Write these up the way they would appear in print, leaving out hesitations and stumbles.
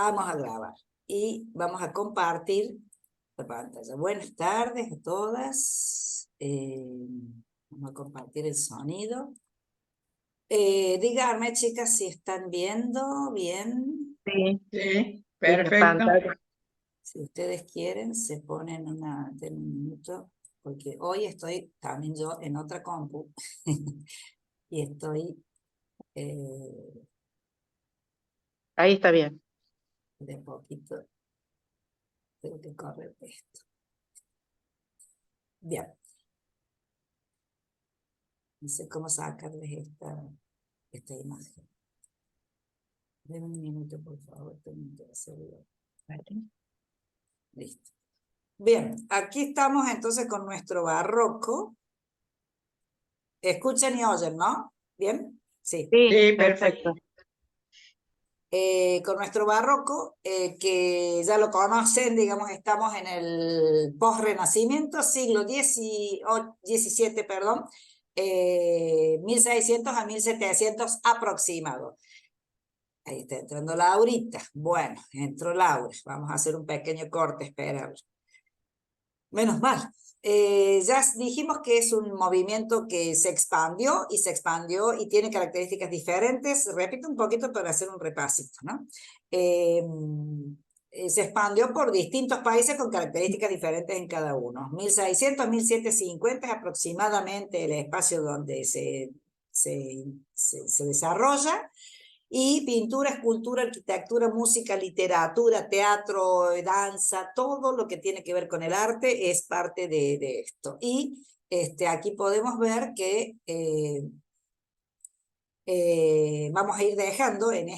Vamos a grabar y vamos a compartir la pantalla. Buenas tardes a todas. Vamos a compartir el sonido. Díganme, chicas, si están viendo bien. Sí, Sí, en la perfecto. pantalla. Si ustedes quieren, se ponen den un minuto, porque hoy estoy también yo en otra compu y estoy Ahí está bien. de poquito. Tengo que correr esto. Bien. No sé cómo sacarles esta imagen. Denme un minuto, por favor, tengo que hacerlo. Listo. Bien, aquí estamos entonces con nuestro barroco. Escuchen y oyen, ¿no? ¿Bien? Sí. Sí, Sí, perfecto. Con nuestro barroco, que ya lo conocen, digamos, estamos en el post-renacimiento, siglo XVII, perdón, 1600 a 1700 aproximado. Ahí está entrando Laurita. Bueno, entró Laura. Vamos a hacer un pequeño corte, esperar. Menos mal. Ya dijimos que es un movimiento que se expandió y tiene características diferentes. Repito un poquito para hacer un repasito, ¿no? Se expandió por distintos países con características diferentes en cada uno. 1600, 1750 es aproximadamente el espacio donde se desarrolla. Y pintura, escultura, arquitectura, música, literatura, teatro, danza, todo lo que tiene que ver con el arte es parte de esto. Y aquí podemos ver que vamos a ir dejando en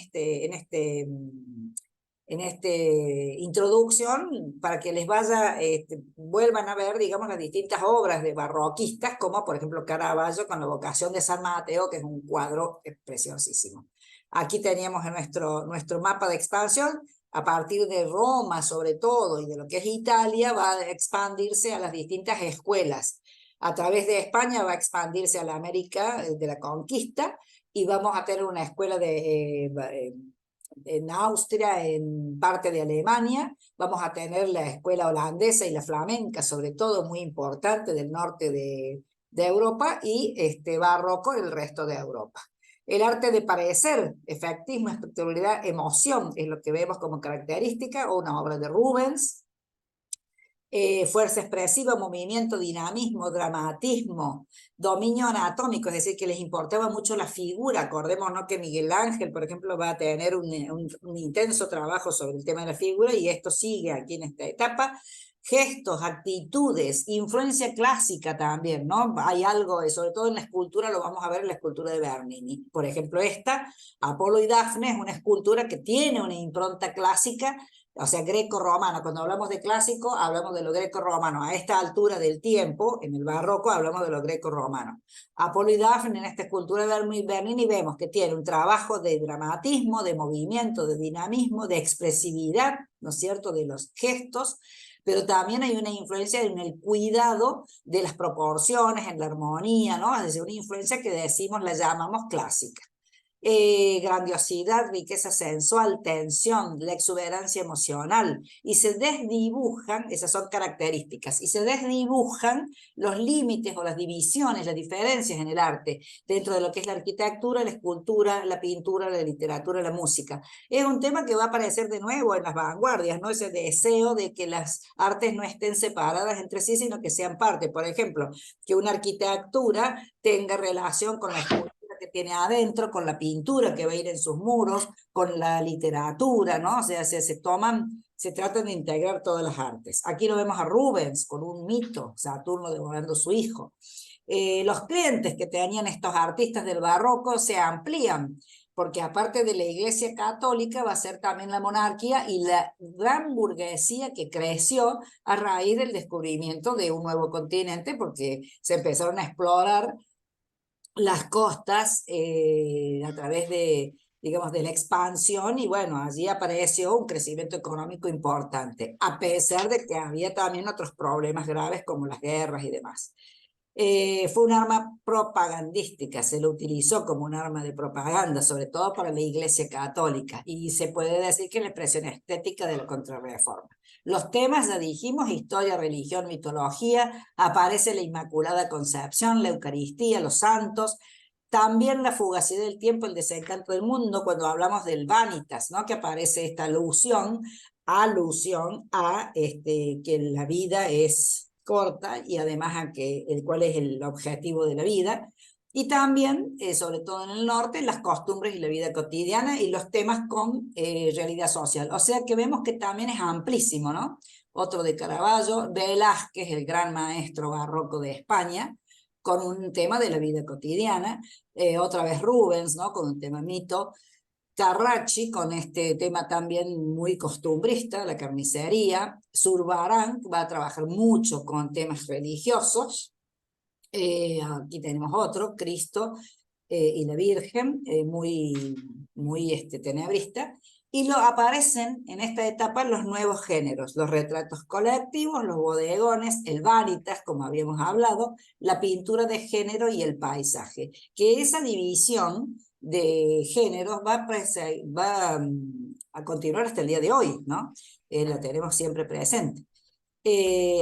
introducción para que les vaya, vuelvan a ver, digamos, las distintas obras de barroquistas, como por ejemplo Caravaggio con la Vocación de San Mateo, que es un cuadro preciosísimo. Aquí teníamos en nuestro mapa de expansión, a partir de Roma sobre todo y de lo que es Italia, va a expandirse a las distintas escuelas. A través de España va a expandirse a la América de la conquista y vamos a tener una escuela en Austria, en parte de Alemania, vamos a tener la escuela holandesa y la flamenca, sobre todo muy importante del norte de Europa, y barroco del resto de Europa. El arte de parecer, efectismo, espectacularidad, emoción, es lo que vemos como característica, o una obra de Rubens. Fuerza expresiva, movimiento, dinamismo, dramatismo, dominio anatómico, es decir, que les importaba mucho la figura. Acordémonos que Miguel Ángel, por ejemplo, va a tener un intenso trabajo sobre el tema de la figura, y esto sigue aquí en esta etapa. Gestos, actitudes, influencia clásica también, ¿no? Hay algo, sobre todo en la escultura, lo vamos a ver en la escultura de Bernini. Por ejemplo, esta, Apolo y Dafne, es una escultura que tiene una impronta clásica, o sea, greco-romano. Cuando hablamos de clásico, hablamos de lo greco-romano. A esta altura del tiempo, en el barroco, hablamos de lo greco-romano. Apolo y Dafne, en esta escultura de Bernini, vemos que tiene un trabajo de dramatismo, de movimiento, de dinamismo, de expresividad, ¿no es cierto?, de los gestos, pero también hay una influencia en el cuidado de las proporciones, en la armonía, ¿no? Es decir, una influencia que decimos, la llamamos clásica. Grandiosidad, riqueza sensual, tensión, la exuberancia emocional, y se desdibujan, esas son características, y se desdibujan los límites o las divisiones, las diferencias en el arte, dentro de lo que es la arquitectura, la escultura, la pintura, la literatura, la música. Es un tema que va a aparecer de nuevo en las vanguardias, ¿no? Ese deseo de que las artes no estén separadas entre sí, sino que sean parte. Por ejemplo, que una arquitectura tenga relación con la escultura que tiene adentro, con la pintura que va a ir en sus muros, con la literatura, ¿no? O sea, se tratan de integrar todas las artes. Aquí lo vemos a Rubens con un mito, Saturno devorando a su hijo. Los clientes que tenían estos artistas del barroco se amplían, porque aparte de la Iglesia Católica va a ser también la monarquía y la gran burguesía que creció a raíz del descubrimiento de un nuevo continente, porque se empezaron a explorar las costas a través digamos, de la expansión, y bueno, allí apareció un crecimiento económico importante, a pesar de que había también otros problemas graves como las guerras y demás. Fue un arma propagandística, se lo utilizó como un arma de propaganda, sobre todo para la Iglesia Católica, y se puede decir que la expresión estética de la Contrarreforma. Los temas, ya dijimos, historia, religión, mitología, aparece la Inmaculada Concepción, la Eucaristía, los santos, también la fugacidad del tiempo, el desencanto del mundo, cuando hablamos del vanitas, ¿no? Que aparece esta alusión a que la vida es corta y además a cuál es el objetivo de la vida. Y también, sobre todo en el norte, las costumbres y la vida cotidiana y los temas con realidad social. O sea que vemos que también es amplísimo, ¿no? Otro de Caravaggio, Velázquez, el gran maestro barroco de España, con un tema de la vida cotidiana. Otra vez Rubens, ¿no? Con un tema mito. Carracci, con este tema también muy costumbrista, la carnicería. Zurbarán va a trabajar mucho con temas religiosos. Aquí tenemos otro, Cristo y la Virgen, muy tenebrista. Y aparecen en esta etapa los nuevos géneros, los retratos colectivos, los bodegones, el vanitas, como habíamos hablado, la pintura de género y el paisaje. Que esa división de géneros a continuar hasta el día de hoy, ¿no? La tenemos siempre presente.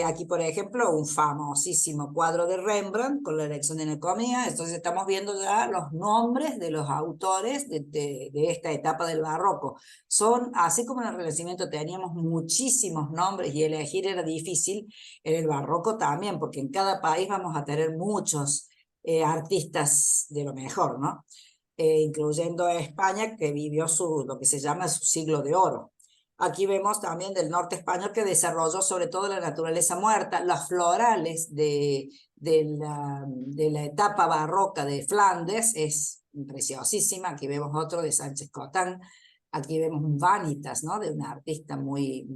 Aquí, por ejemplo, un famosísimo cuadro de Rembrandt con la elección de Necomía. Entonces estamos viendo ya los nombres de los autores de esta etapa del barroco. Son, así como en el Renacimiento teníamos muchísimos nombres y elegir era difícil, en el barroco también, porque en cada país vamos a tener muchos artistas de lo mejor, ¿no? Incluyendo a España, que vivió lo que se llama su siglo de oro. Aquí vemos también del norte español que desarrolló sobre todo la naturaleza muerta, los florales de la etapa barroca de Flandes, es preciosísima. Aquí vemos otro de Sánchez Cotán, aquí vemos un Vanitas, ¿no? De una artista muy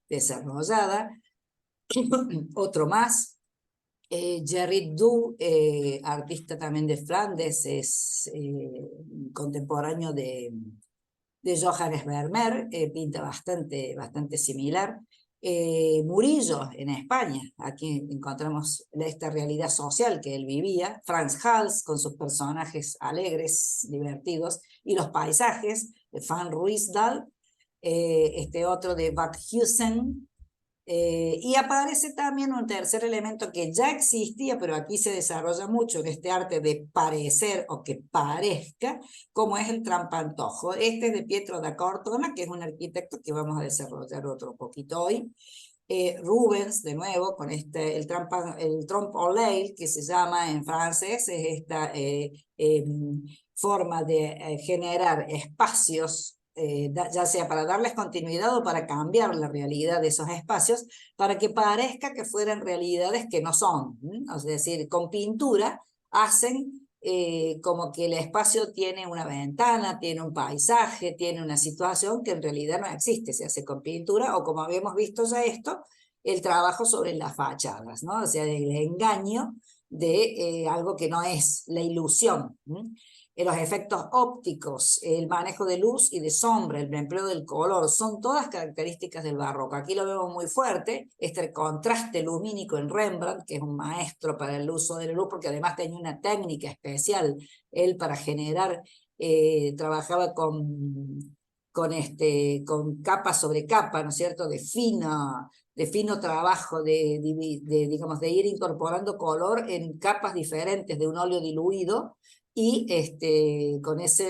desarrollada. Otro más. Gerrit Dou, artista también de Flandes, es contemporáneo de Johannes Vermeer, pinta bastante similar. Murillo en España, aquí encontramos esta realidad social que él vivía. Frans Hals con sus personajes alegres, divertidos, y los paisajes de Van Ruysdael, este otro de Backhuysen. Y aparece también un tercer elemento que ya existía, pero aquí se desarrolla mucho en este arte de parecer o que parezca, como es el trampantojo. Este es de Pietro da Cortona, que es un arquitecto que vamos a desarrollar otro poquito hoy. Rubens, de nuevo, con el trompe-l'œil, que se llama en francés, es esta forma de generar espacios, ya sea para darles continuidad o para cambiar la realidad de esos espacios, para que parezca que fueran realidades que no son. Es decir, con pintura hacen como que el espacio tiene una ventana, tiene un paisaje, tiene una situación que en realidad no existe. Se hace con pintura, o como habíamos visto ya esto, el trabajo sobre las fachadas, ¿no? O sea, el engaño de algo que no es, la ilusión. Los efectos ópticos, el manejo de luz y de sombra, el empleo del color, son todas características del barroco. Aquí lo vemos muy fuerte, este contraste lumínico en Rembrandt, que es un maestro para el uso de la luz, porque además tenía una técnica especial, él para generar, trabajaba con capa sobre capa, ¿no es cierto?, de fino trabajo, digamos, de ir incorporando color en capas diferentes de un óleo diluido, y con esa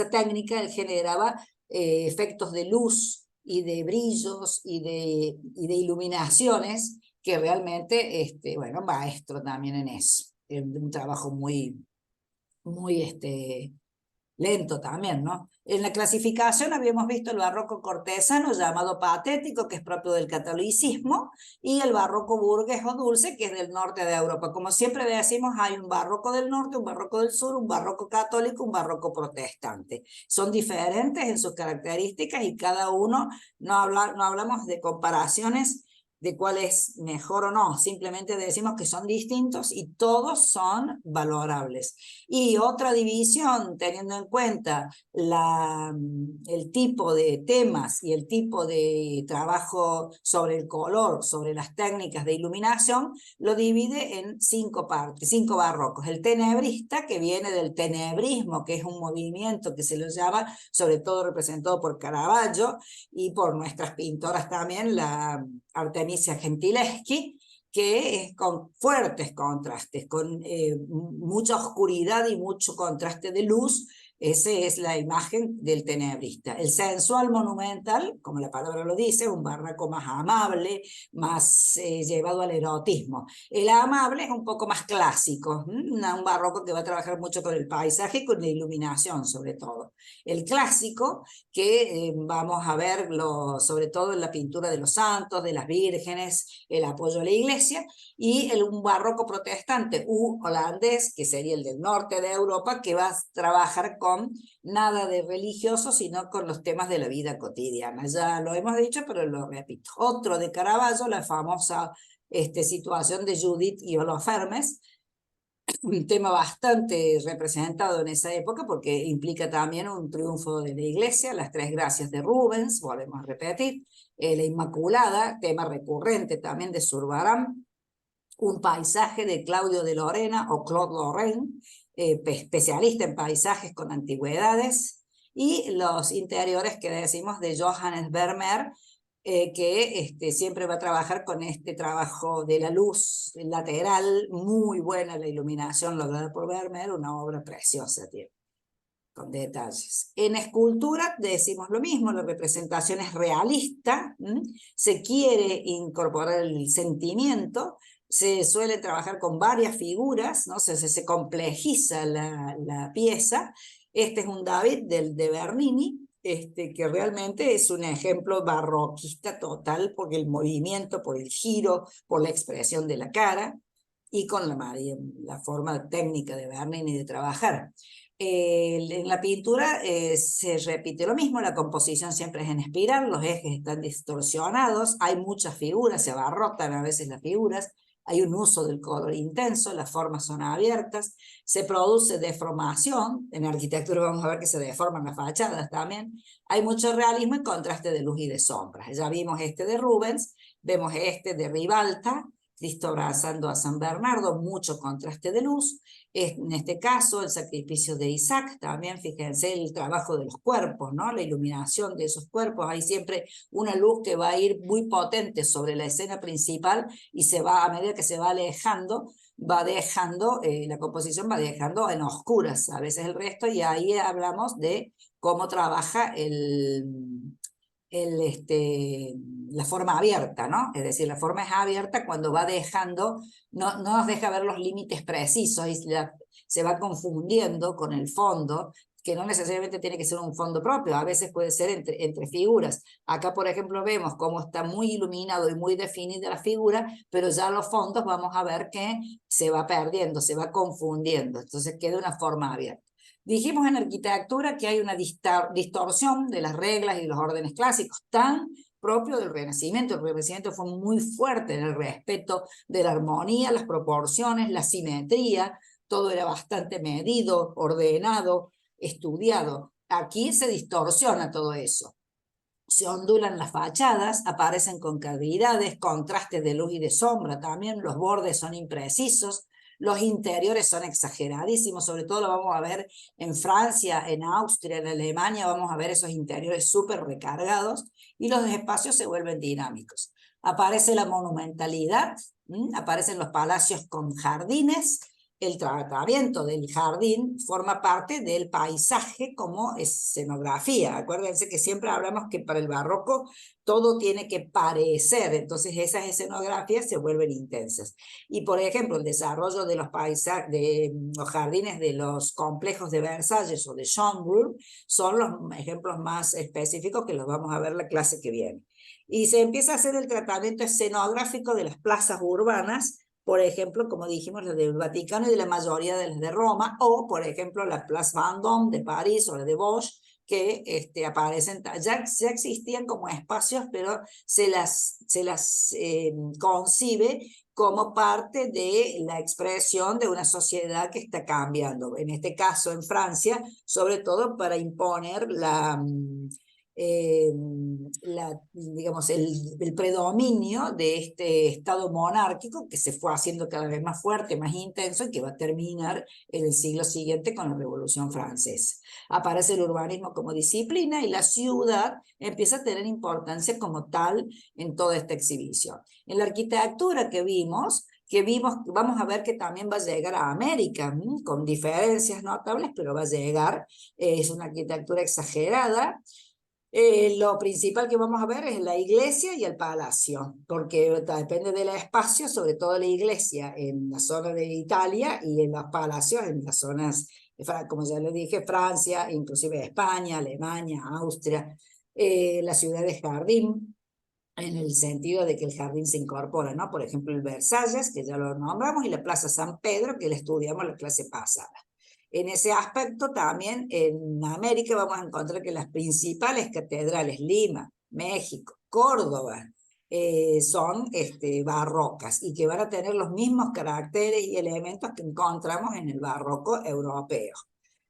técnica él generaba efectos de luz y de brillos y de iluminaciones que realmente, bueno, maestro también en eso. Un trabajo muy lento también, ¿no? En la clasificación habíamos visto el barroco cortesano, llamado patético, que es propio del catolicismo, y el barroco burgués o dulce, que es del norte de Europa. Como siempre decimos, hay un barroco del norte, un barroco del sur, un barroco católico, un barroco protestante. Son diferentes en sus características y cada uno, no hablamos de comparaciones de cuál es mejor o no, simplemente decimos que son distintos y todos son valorables. Y otra división, teniendo en cuenta el tipo de temas y el tipo de trabajo sobre el color, sobre las técnicas de iluminación, lo divide en 5 partes, 5 barrocos. El tenebrista, que viene del tenebrismo, que es un movimiento que se lo llama, sobre todo representado por Caravaggio y por nuestras pintoras también, la Artemisia Gentileschi, que es con fuertes contrastes, con mucha oscuridad y mucho contraste de luz. Esa es la imagen del tenebrista. El sensual monumental, como la palabra lo dice, un barroco más amable, más llevado al erotismo. El amable es un poco más clásico, un barroco que va a trabajar mucho con el paisaje y con la iluminación sobre todo. El clásico, que vamos a verlo sobre todo en la pintura de los santos, de las vírgenes, el apoyo a la iglesia, y un barroco protestante holandés, que sería el del norte de Europa, que va a trabajar con nada de religioso, sino con los temas de la vida cotidiana. Ya lo hemos dicho, pero lo repito. Otro de Caravaggio, la famosa situación de Judith y Holofernes, un tema bastante representado en esa época porque implica también un triunfo de la iglesia, las tres gracias de Rubens, volvemos a repetir, la Inmaculada, tema recurrente también de Zurbarán, un paisaje de Claudio de Lorena o Claude Lorraine, especialista en paisajes con antigüedades, y los interiores que decimos de Johannes Vermeer, que siempre va a trabajar con este trabajo de la luz lateral, muy buena la iluminación lograda por Vermeer, una obra preciosa tiene, con detalles. En escultura decimos lo mismo, la representación es realista, se quiere incorporar el sentimiento, se suele trabajar con varias figuras, ¿no? Se complejiza la pieza. Este es un David de Bernini, que realmente es un ejemplo barroquista total por el movimiento, por el giro, por la expresión de la cara y con la forma técnica de Bernini de trabajar. En la pintura se repite lo mismo, la composición siempre es en espiral, los ejes están distorsionados, hay muchas figuras, se abarrotan a veces las figuras, hay un uso del color intenso, las formas son abiertas, se produce deformación, en arquitectura vamos a ver que se deforman las fachadas también, hay mucho realismo y contraste de luz y de sombras. Ya vimos este de Rubens, vemos este de Ribalta, Cristo abrazando a San Bernardo, mucho contraste de luz. En este caso, el sacrificio de Isaac, también fíjense el trabajo de los cuerpos, ¿no? La iluminación de esos cuerpos. Hay siempre una luz que va a ir muy potente sobre la escena principal y se va, a medida que se va alejando, va dejando, la composición va dejando en oscuras a veces el resto, y ahí hablamos de cómo trabaja la forma abierta, ¿no? Es decir, la forma es abierta cuando va dejando, no nos deja ver los límites precisos y se va confundiendo con el fondo, que no necesariamente tiene que ser un fondo propio, a veces puede ser entre figuras. Acá, por ejemplo, vemos cómo está muy iluminado y muy definida la figura, pero ya los fondos vamos a ver que se va perdiendo, se va confundiendo, entonces queda una forma abierta. Dijimos en arquitectura que hay una distorsión de las reglas y los órdenes clásicos, tan propio del Renacimiento. El Renacimiento fue muy fuerte en el respeto de la armonía, las proporciones, la simetría, todo era bastante medido, ordenado, estudiado. Aquí se distorsiona todo eso. Se ondulan las fachadas, aparecen concavidades, contrastes de luz y de sombra también, los bordes son imprecisos, los interiores son exageradísimos, sobre todo lo vamos a ver en Francia, en Austria, en Alemania, vamos a ver esos interiores súper recargados y los espacios se vuelven dinámicos. Aparece la monumentalidad, aparecen los palacios con jardines, el tratamiento del jardín forma parte del paisaje como escenografía. Acuérdense que siempre hablamos que para el barroco todo tiene que parecer, entonces esas escenografías se vuelven intensas. Y por ejemplo, el desarrollo de los paisajes, de los jardines de los complejos de Versalles o de Schönbrunn son los ejemplos más específicos que los vamos a ver la clase que viene. Y se empieza a hacer el tratamiento escenográfico de las plazas urbanas, por ejemplo, como dijimos, la del Vaticano y de la mayoría de las de Roma, o por ejemplo la Place Vendôme de París o la de Bosch, que aparecen, ya existían como espacios, pero se las concibe como parte de la expresión de una sociedad que está cambiando. En este caso, en Francia, sobre todo para imponer digamos, el predominio de este Estado monárquico que se fue haciendo cada vez más fuerte, más intenso, y que va a terminar en el siglo siguiente con la Revolución Francesa. Aparece el urbanismo como disciplina y la ciudad empieza a tener importancia como tal en toda esta exhibición. En la arquitectura que vimos, vamos a ver que también va a llegar a América, con diferencias notables, pero va a llegar. Es una arquitectura exagerada. Lo principal que vamos a ver es la iglesia y el palacio, porque depende del espacio, sobre todo la iglesia en la zona de Italia y en los palacios en las zonas, como ya le dije, Francia, inclusive España, Alemania, Austria, la ciudad de jardín, en el sentido de que el jardín se incorpora, ¿no? Por ejemplo, el Versalles, que ya lo nombramos, y la Plaza San Pedro, que la estudiamos la clase pasada. En ese aspecto también en América vamos a encontrar que las principales catedrales, Lima, México, Córdoba, son barrocas y que van a tener los mismos caracteres y elementos que encontramos en el barroco europeo.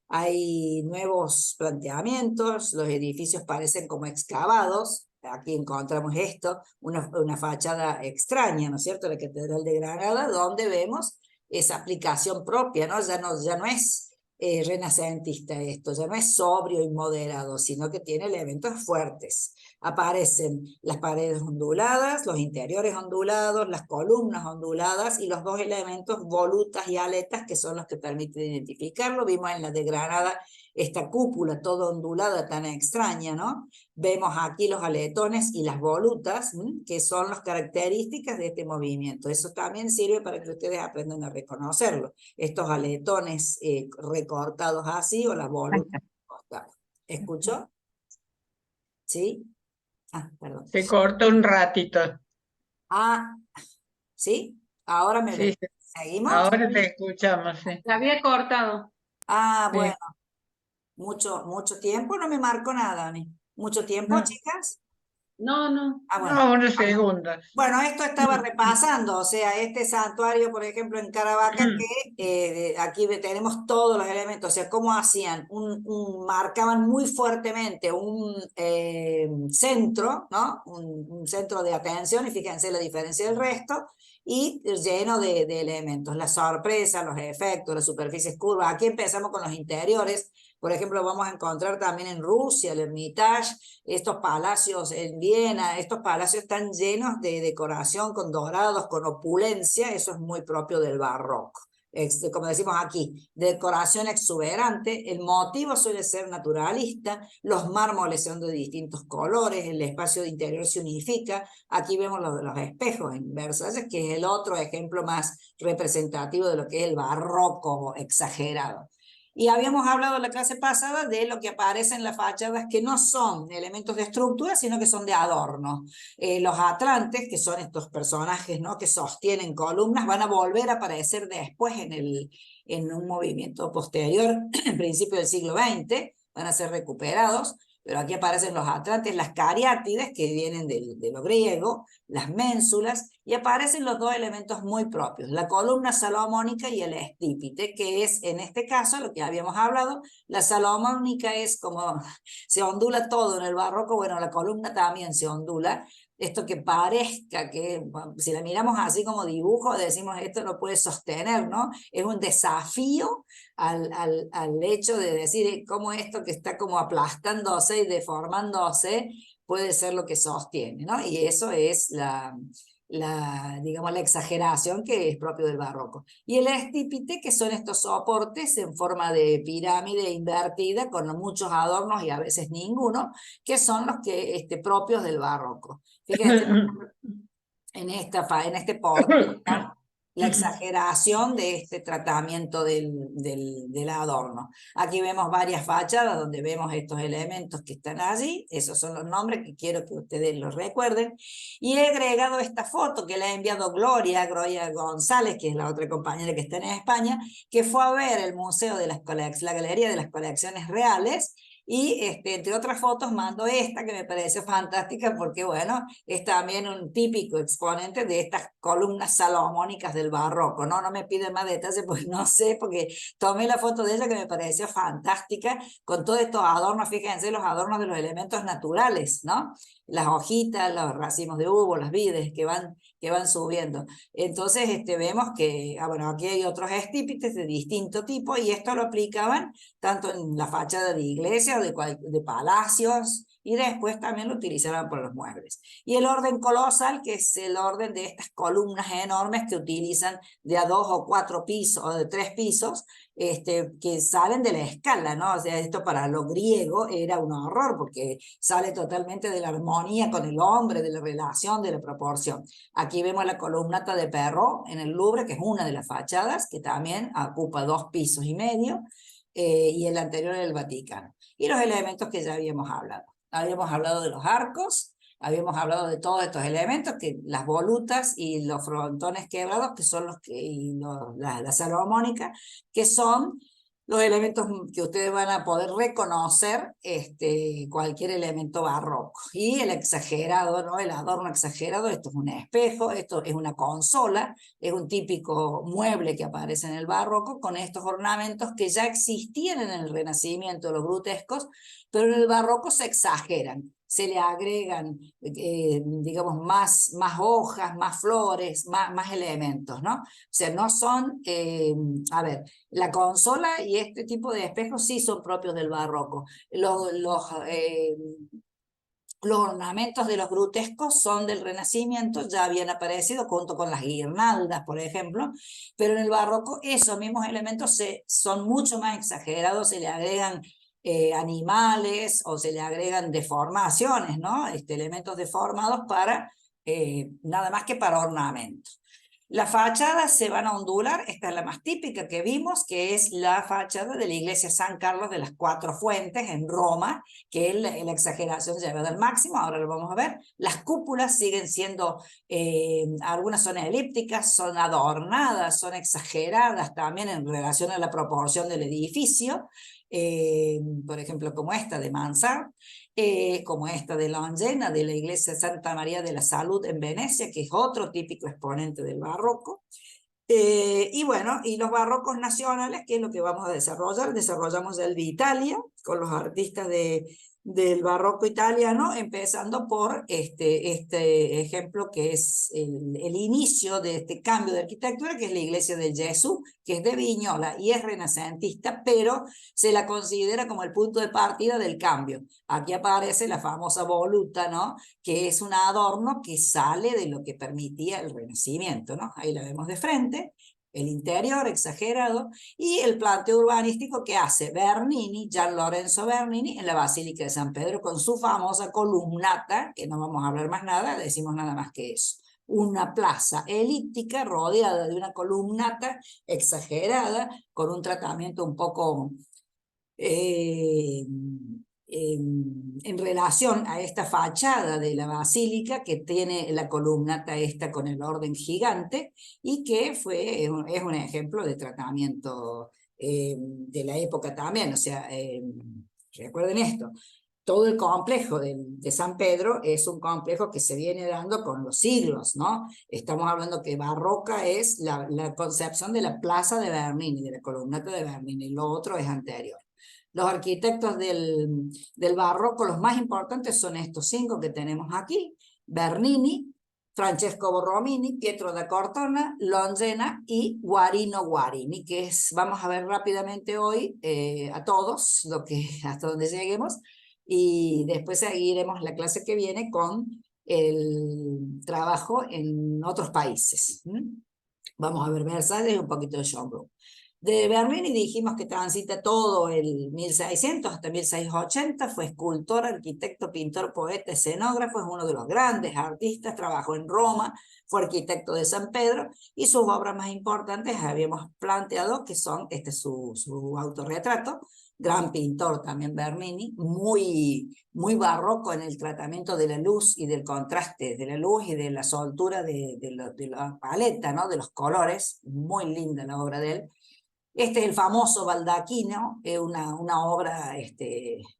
Hay nuevos planteamientos, los edificios parecen como excavados. Aquí encontramos esto, una fachada extraña, ¿no es cierto?, la Catedral de Granada, donde vemos esa aplicación propia, ¿no? Ya no es renacentista esto, ya no es sobrio y moderado, sino que tiene elementos fuertes. Aparecen las paredes onduladas, los interiores ondulados, las columnas onduladas y los dos elementos volutas y aletas que son los que permiten identificarlo. Vimos en la de Granada esta cúpula toda ondulada tan extraña, ¿no? Vemos aquí los aletones y las volutas, que son las características de este movimiento. Eso también sirve para que ustedes aprendan a reconocerlo. Estos aletones recortados así o las volutas recortadas. ¿Escuchó? ¿Sí? Ah, perdón. Se corta un ratito. Ah, ¿sí? Ahora me Sí, ve. ¿Seguimos? ahora te escuchamos, sí. Se había cortado. Ah, Sí. bueno. Mucho tiempo, no me marco nada a mí. ¿Mucho tiempo, No, chicas? No, no. Ah, bueno. no, unos segundos. Bueno, esto estaba repasando, o sea, este santuario, por ejemplo, en Caravaca, que aquí tenemos todos los elementos, o sea, cómo hacían, marcaban muy fuertemente un centro, ¿no? Un centro de atención, y fíjense la diferencia del resto, y lleno de elementos, la sorpresa, los efectos, las superficies curvas. Aquí empezamos con los interiores. Por ejemplo, vamos a encontrar también en Rusia, el Hermitage, estos palacios en Viena, estos palacios están llenos de decoración con dorados, con opulencia, eso es muy propio del barroco. Como decimos aquí, decoración exuberante, el motivo suele ser naturalista, los mármoles son de distintos colores, el espacio de interior se unifica. Aquí vemos los espejos en Versalles, que es el otro ejemplo más representativo de lo que es el barroco exagerado. Y habíamos hablado en la clase pasada de lo que aparece en las fachadas, que no son elementos de estructura, sino que son de adorno. Los atlantes, que son estos personajes, ¿no?, que sostienen columnas, van a volver a aparecer después en un movimiento posterior, en principio del siglo XX, van a ser recuperados, pero aquí aparecen los atlantes, las cariátides, que vienen de lo griego, las ménsulas, y aparecen los dos elementos muy propios, la columna salomónica y el estípite, que es en este caso lo que habíamos hablado. La salomónica es como se ondula todo en el barroco, bueno, la columna también se ondula. Esto que parezca que, si la miramos así como dibujo, decimos esto no puede sostener, ¿no? Es un desafío al hecho de decir cómo esto que está como aplastándose y deformándose puede ser lo que sostiene, ¿no? Y eso es digamos, la exageración que es propio del barroco. Y el estípite, que son estos soportes en forma de pirámide invertida, con muchos adornos y a veces ninguno, que son los que propios del barroco. Fíjense en este portal, la exageración de este tratamiento del adorno. Aquí vemos varias fachadas donde vemos estos elementos que están allí, esos son los nombres que quiero que ustedes los recuerden, y he agregado esta foto que le ha enviado Gloria González, que es la otra compañera que está en España, que fue a ver el Museo de la Galería de las Colecciones Reales, Y entre otras fotos mando esta que me parece fantástica porque, bueno, es también un típico exponente de estas columnas salomónicas del barroco, ¿no? No me piden más detalles porque no sé, porque tomé la foto de ella que me pareció fantástica con todos estos adornos, fíjense los adornos de los elementos naturales, ¿no? Las hojitas, los racimos de uva, las vides que van subiendo. Entonces vemos que, bueno, aquí hay otros estípites de distinto tipo y esto lo aplicaban tanto en la fachada de iglesias o de palacios, y después también lo utilizaban por los muebles. Y el orden colosal, que es el orden de estas columnas enormes que utilizan de a 2 o 4 pisos o de 3 pisos, que salen de la escala, ¿no? O sea, esto para lo griego era un horror porque sale totalmente de la armonía con el hombre, de la relación, de la proporción. Aquí vemos la columnata de Perrault en el Louvre, que es una de las fachadas, que también ocupa 2 pisos y medio, y el anterior en el Vaticano. Y los elementos que ya habíamos hablado. Habíamos hablado de los arcos, habíamos hablado de todos estos elementos, que las volutas y los frontones quebrados, que son la salomónica, que son los elementos que ustedes van a poder reconocer, cualquier elemento barroco. Y el exagerado, ¿no? El adorno exagerado, esto es un espejo, esto es una consola, es un típico mueble que aparece en el barroco con estos ornamentos que ya existían en el Renacimiento, los grutescos, pero en el barroco se exageran. Se le agregan, digamos, más hojas, más flores, más elementos, ¿no? O sea, no son, a ver, la consola y este tipo de espejos sí son propios del barroco. Los ornamentos de los grutescos son del Renacimiento, ya habían aparecido junto con las guirnaldas, por ejemplo, pero en el barroco esos mismos elementos son mucho más exagerados, se le agregan animales o se le agregan deformaciones, ¿no? Elementos deformados para nada más que para ornamento. Las fachadas se van a ondular, esta es la más típica que vimos, que es la fachada de la iglesia San Carlos de las Cuatro Fuentes en Roma, que es la exageración llevada al máximo, ahora lo vamos a ver. Las cúpulas siguen siendo, algunas son elípticas, son adornadas, son exageradas también en relación a la proporción del edificio, por ejemplo como esta de Mansart, como esta de Longena, de la iglesia Santa María de la Salud en Venecia, que es otro típico exponente del barroco. Y bueno, y los barrocos nacionales, que es lo que vamos a desarrollar, desarrollamos el de Italia, con los artistas del barroco italiano, empezando por este ejemplo que es el inicio de este cambio de arquitectura, que es la iglesia del Gesù, que es de Vignola y es renacentista, pero se la considera como el punto de partida del cambio. Aquí aparece la famosa voluta, ¿no? Que es un adorno que sale de lo que permitía el Renacimiento, ¿no? Ahí la vemos de frente, el interior exagerado, y el planteo urbanístico que hace Bernini, Gian Lorenzo Bernini, en la Basílica de San Pedro, con su famosa columnata, que no vamos a hablar más nada, decimos nada más que eso. Una plaza elíptica rodeada de una columnata exagerada, con un tratamiento un poco en relación a esta fachada de la basílica que tiene la columnata esta con el orden gigante y que es un ejemplo de tratamiento de la época también. O sea, recuerden esto, todo el complejo de San Pedro es un complejo que se viene dando con los siglos, ¿no? Estamos hablando que barroca es la concepción de la plaza de Bernini, de la columnata de Bernini, lo otro es anterior. Los arquitectos del barroco, los más importantes son estos 5 que tenemos aquí: Bernini, Francesco Borromini, Pietro da Cortona, Longena y Guarino Guarini, que vamos a ver rápidamente hoy a todos, hasta donde lleguemos, y después seguiremos la clase que viene con el trabajo en otros países. Vamos a ver Versalles y un poquito de Schönbrunn. De Bernini dijimos que transita todo el 1600 hasta 1680, fue escultor, arquitecto, pintor, poeta, escenógrafo, es uno de los grandes artistas, trabajó en Roma, fue arquitecto de San Pedro, y sus obras más importantes habíamos planteado que son su autorretrato, gran pintor también Bernini, muy barroco en el tratamiento de la luz y del contraste de la luz y de la soltura de la paleta, ¿no? De los colores, muy linda la obra de él. Este es el famoso baldaquino, una obra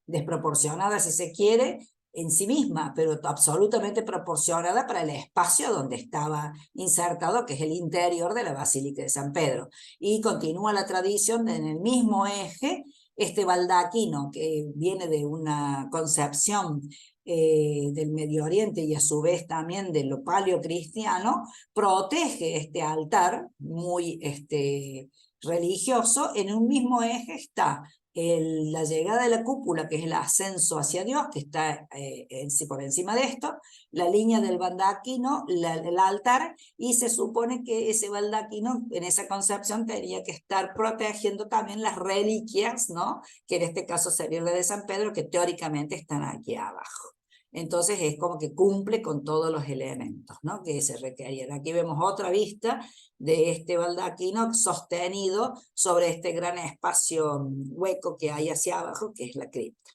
desproporcionada, si se quiere, en sí misma, pero absolutamente proporcionada para el espacio donde estaba insertado, que es el interior de la Basílica de San Pedro. Y continúa la tradición en el mismo eje, este baldaquino, que viene de una concepción del Medio Oriente y a su vez también de lo paleocristiano, protege este altar muy religioso. En un mismo eje está la llegada de la cúpula, que es el ascenso hacia Dios, que está por encima de esto, la línea del baldaquino, el altar, y se supone que ese baldaquino, en esa concepción, tendría que estar protegiendo también las reliquias, ¿no? Que en este caso sería la de San Pedro, que teóricamente están aquí abajo. Entonces es como que cumple con todos los elementos, ¿no?, que se requerían. Aquí vemos otra vista de este baldaquino sostenido sobre este gran espacio hueco que hay hacia abajo, que es la cripta.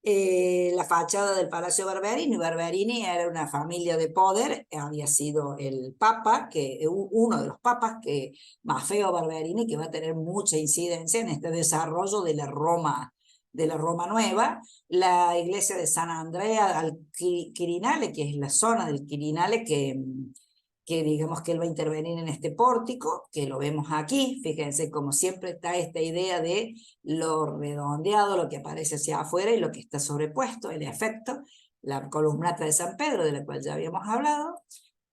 La fachada del Palacio Barberini. Barberini era una familia de poder, había sido el papa, uno de los papas, Maffeo Barberini, que va a tener mucha incidencia en este desarrollo de la Roma Nueva. La iglesia de San Andrea al Quirinale, que es la zona del Quirinale que digamos que él va a intervenir en este pórtico, que lo vemos aquí. Fíjense, como siempre está esta idea de lo redondeado, lo que aparece hacia afuera y lo que está sobrepuesto, el efecto, la columnata de San Pedro, de la cual ya habíamos hablado.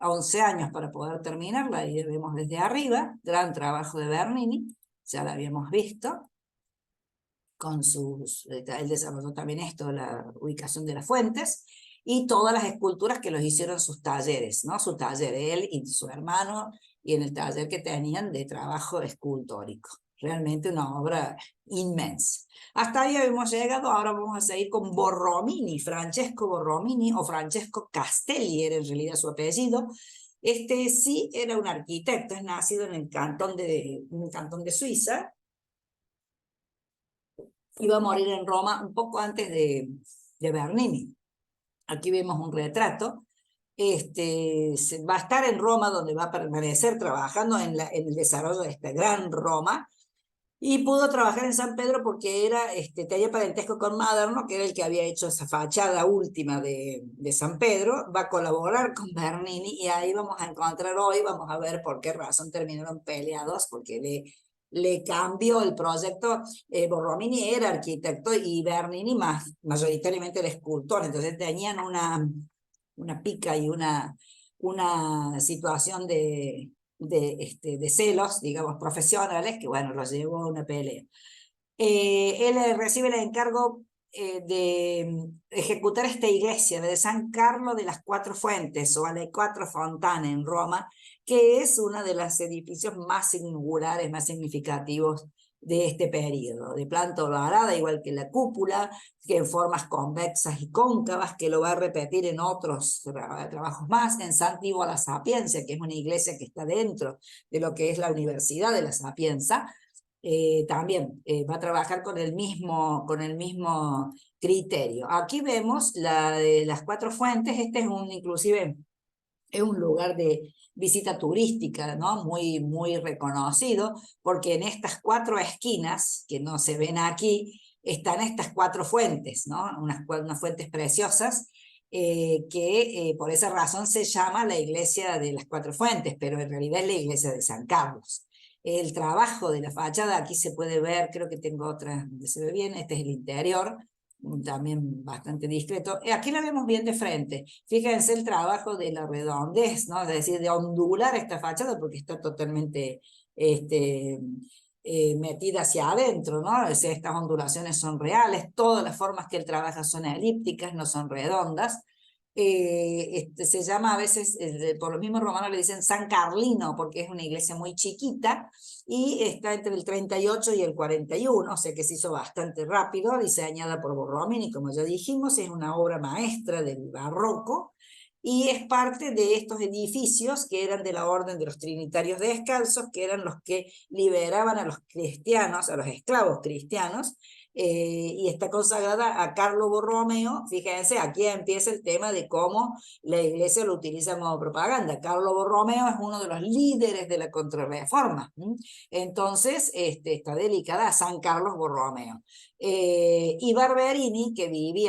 11 años para poder terminarla, y vemos desde arriba, gran trabajo de Bernini, ya la habíamos visto, con él desarrolló también esto, la ubicación de las fuentes, y todas las esculturas que los hicieron sus talleres, ¿no? Su taller, él y su hermano, y en el taller que tenían de trabajo escultórico. Realmente una obra inmensa. Hasta ahí hemos llegado. Ahora vamos a seguir con Borromini, Francesco Borromini, o Francesco Castelli era en realidad su apellido. Este sí era un arquitecto, es nacido en el cantón de Suiza, iba a morir en Roma un poco antes de Bernini. Aquí vemos un retrato. Va a estar en Roma, donde va a permanecer trabajando en el desarrollo de esta gran Roma, y pudo trabajar en San Pedro porque tenía parentesco con Maderno, que era el que había hecho esa fachada última de San Pedro. Va a colaborar con Bernini, y ahí vamos a encontrar hoy, vamos a ver por qué razón terminaron peleados, porque le cambió el proyecto. Borromini era arquitecto y Bernini mayoritariamente era escultor, entonces tenían una pica y una situación de celos, digamos, profesionales, que bueno, los llevó a una pelea. Él recibe el encargo de ejecutar esta iglesia de San Carlo de las Cuatro Fuentes, o alle Quattro Fontane en Roma, que es uno de los edificios más singulares, más significativos de este periodo, de planta ovalada, igual que la cúpula, que en formas convexas y cóncavas, que lo va a repetir en otros trabajos más. En Sant'Ivo la Sapienza, que es una iglesia que está dentro de lo que es la Universidad de la Sapienza, también va a trabajar con el mismo criterio. Aquí vemos la de las Cuatro Fuentes. Este es inclusive es un lugar de visita turística, ¿no? Muy reconocido, porque en estas cuatro esquinas, que no se ven aquí, están estas cuatro fuentes, ¿no? Unas fuentes preciosas, que por esa razón se llama la iglesia de las Cuatro Fuentes, pero en realidad es la iglesia de San Carlos. El trabajo de la fachada, aquí se puede ver, creo que tengo otra donde se ve bien. Este es el interior, también bastante discreto. Aquí lo vemos bien de frente. Fíjense el trabajo de la redondez, ¿no? Es decir, de ondular esta fachada, porque está totalmente metida hacia adentro, ¿no? O sea, estas ondulaciones son reales. Todas las formas que él trabaja son elípticas, no son redondas. Se llama a veces, por los mismos romanos le dicen San Carlino, porque es una iglesia muy chiquita, y está entre el 38 y el 41, o sea que se hizo bastante rápido, diseñada por Borromini, como ya dijimos. Es una obra maestra del barroco, y es parte de estos edificios que eran de la orden de los Trinitarios Descalzos, que eran los que liberaban a los cristianos, a los esclavos cristianos, y está consagrada a Carlo Borromeo. Fíjense, aquí empieza el tema de cómo la iglesia lo utiliza como propaganda. Carlo Borromeo es uno de los líderes de la Contrarreforma. Entonces, está dedicada a San Carlos Borromeo. Y Barberini,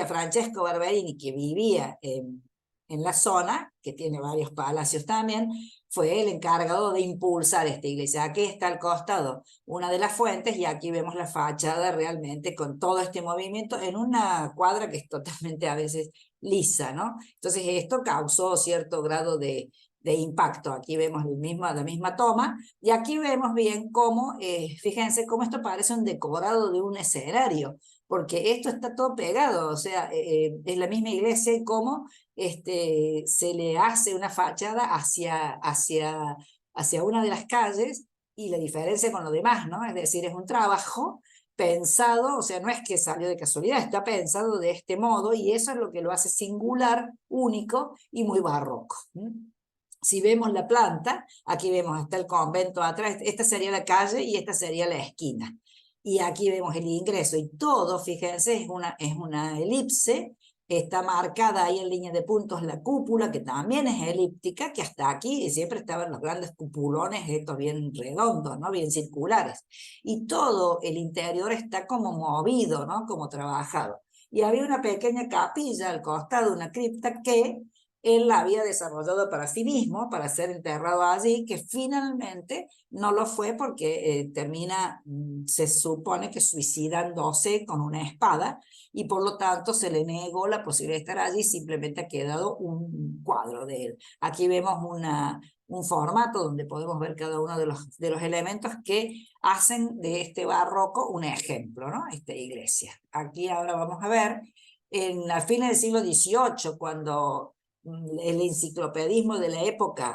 Francesco Barberini, que vivía en la zona, que tiene varios palacios también, fue el encargado de impulsar esta iglesia. Aquí está al costado una de las fuentes y aquí vemos la fachada realmente con todo este movimiento en una cuadra que es totalmente a veces lisa, ¿no? Entonces esto causó cierto grado de impacto. Aquí vemos la misma toma y aquí vemos bien cómo, fíjense cómo esto parece un decorado de un escenario, porque esto está todo pegado, o sea, es la misma iglesia y cómo se le hace una fachada hacia una de las calles y la diferencia con lo demás, ¿no? Es decir, es un trabajo pensado, o sea, no es que salió de casualidad, está pensado de este modo y eso es lo que lo hace singular, único y muy barroco. Si vemos la planta, aquí vemos hasta el convento atrás, esta sería la calle y esta sería la esquina. Y aquí vemos el ingreso y todo, fíjense, es una elipse. Está marcada ahí en línea de puntos la cúpula, que también es elíptica, que hasta aquí siempre estaban los grandes cupulones, estos bien redondos, ¿no? Bien circulares. Y todo el interior está como movido, ¿no? Como trabajado. Y había una pequeña capilla al costado, una cripta que él la había desarrollado para sí mismo, para ser enterrado allí, que finalmente no lo fue porque se supone que suicidándose con una espada, y por lo tanto se le negó la posibilidad de estar allí, simplemente ha quedado un cuadro de él. Aquí vemos un formato donde podemos ver cada uno de los elementos que hacen de este barroco un ejemplo, ¿no? Esta iglesia. Aquí ahora vamos a ver, a fines del siglo XVIII, cuando el enciclopedismo de la época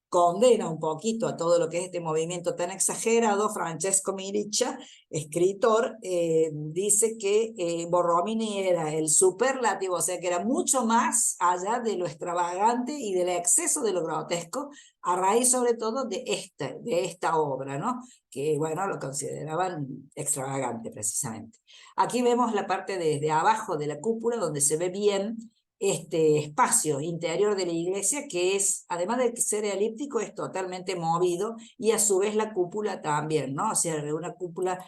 condena un poquito a todo lo que es este movimiento tan exagerado, Francesco Miricha, escritor, dice que Borromini era el superlativo, o sea que era mucho más allá de lo extravagante y del exceso de lo grotesco, a raíz sobre todo de esta obra, ¿no? Que bueno, lo consideraban extravagante precisamente. Aquí vemos la parte de abajo de la cúpula donde se ve bien este espacio interior de la iglesia, que es, además de ser elíptico, es totalmente movido, y a su vez la cúpula también, ¿no? O sea, una cúpula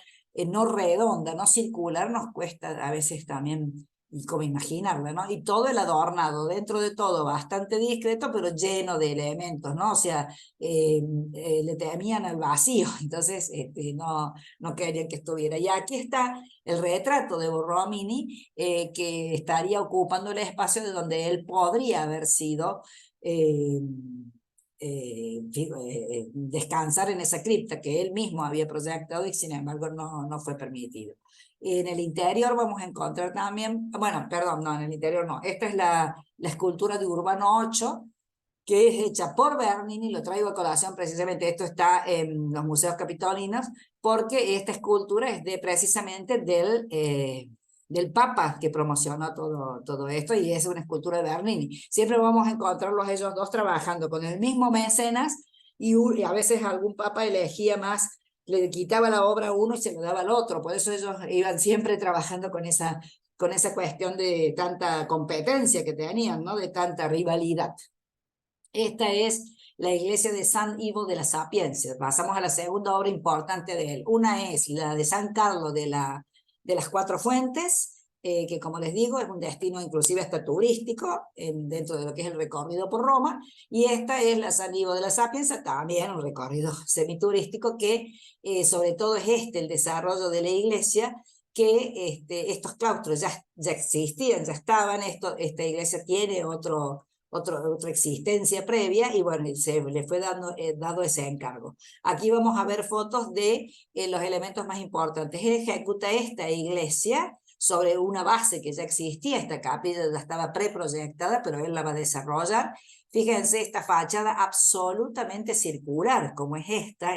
no redonda, no circular, nos cuesta a veces también como imaginarla, ¿no? Y todo el adornado, dentro de todo bastante discreto, pero lleno de elementos, ¿no? O sea, le temían al vacío, entonces no querían que estuviera. Y aquí está el retrato de Borromini, que estaría ocupando el espacio de donde él podría haber sido descansar en esa cripta que él mismo había proyectado y sin embargo no fue permitido. En el interior vamos a encontrar también, bueno, perdón, no, en el interior no, esta es la escultura de Urbano VIII, que es hecha por Bernini, lo traigo a colación precisamente, esto está en los museos capitolinos, porque esta escultura es precisamente del Papa que promocionó todo esto, y es una escultura de Bernini. Siempre vamos a encontrarlos ellos dos trabajando con el mismo mecenas, y a veces algún Papa elegía más, le quitaba la obra a uno y se lo daba al otro, por eso ellos iban siempre trabajando con esa cuestión de tanta competencia que tenían, ¿no? De tanta rivalidad. Esta es la iglesia de San Ivo de la Sapiencia. Pasamos a la segunda obra importante de él. Una es la de San Carlos de las Cuatro Fuentes, que como les digo es un destino inclusive hasta turístico dentro de lo que es el recorrido por Roma, y esta es la San Ivo de la Sapienza, también un recorrido semiturístico que sobre todo es el desarrollo de la iglesia, que estos claustros ya existían, ya estaban, esta iglesia tiene otra existencia previa, y bueno, se le fue dado ese encargo. Aquí vamos a ver fotos de los elementos más importantes. Él ejecuta esta iglesia sobre una base que ya existía, esta capilla ya estaba preproyectada, pero él la va a desarrollar. Fíjense esta fachada absolutamente circular, como es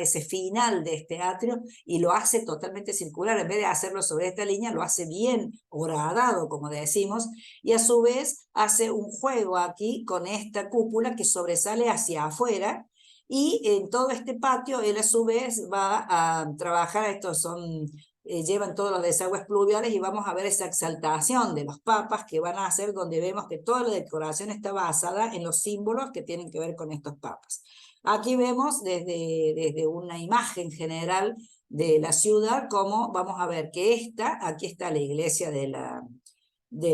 ese final de este atrio, y lo hace totalmente circular, en vez de hacerlo sobre esta línea, lo hace bien horadado, como decimos, y a su vez hace un juego aquí con esta cúpula que sobresale hacia afuera, y en todo este patio él a su vez va a trabajar, estos son llevan todos los desagües pluviales y vamos a ver esa exaltación de los papas que van a hacer, donde vemos que toda la decoración está basada en los símbolos que tienen que ver con estos papas. Aquí vemos desde una imagen general de la ciudad, como vamos a ver que aquí está la iglesia de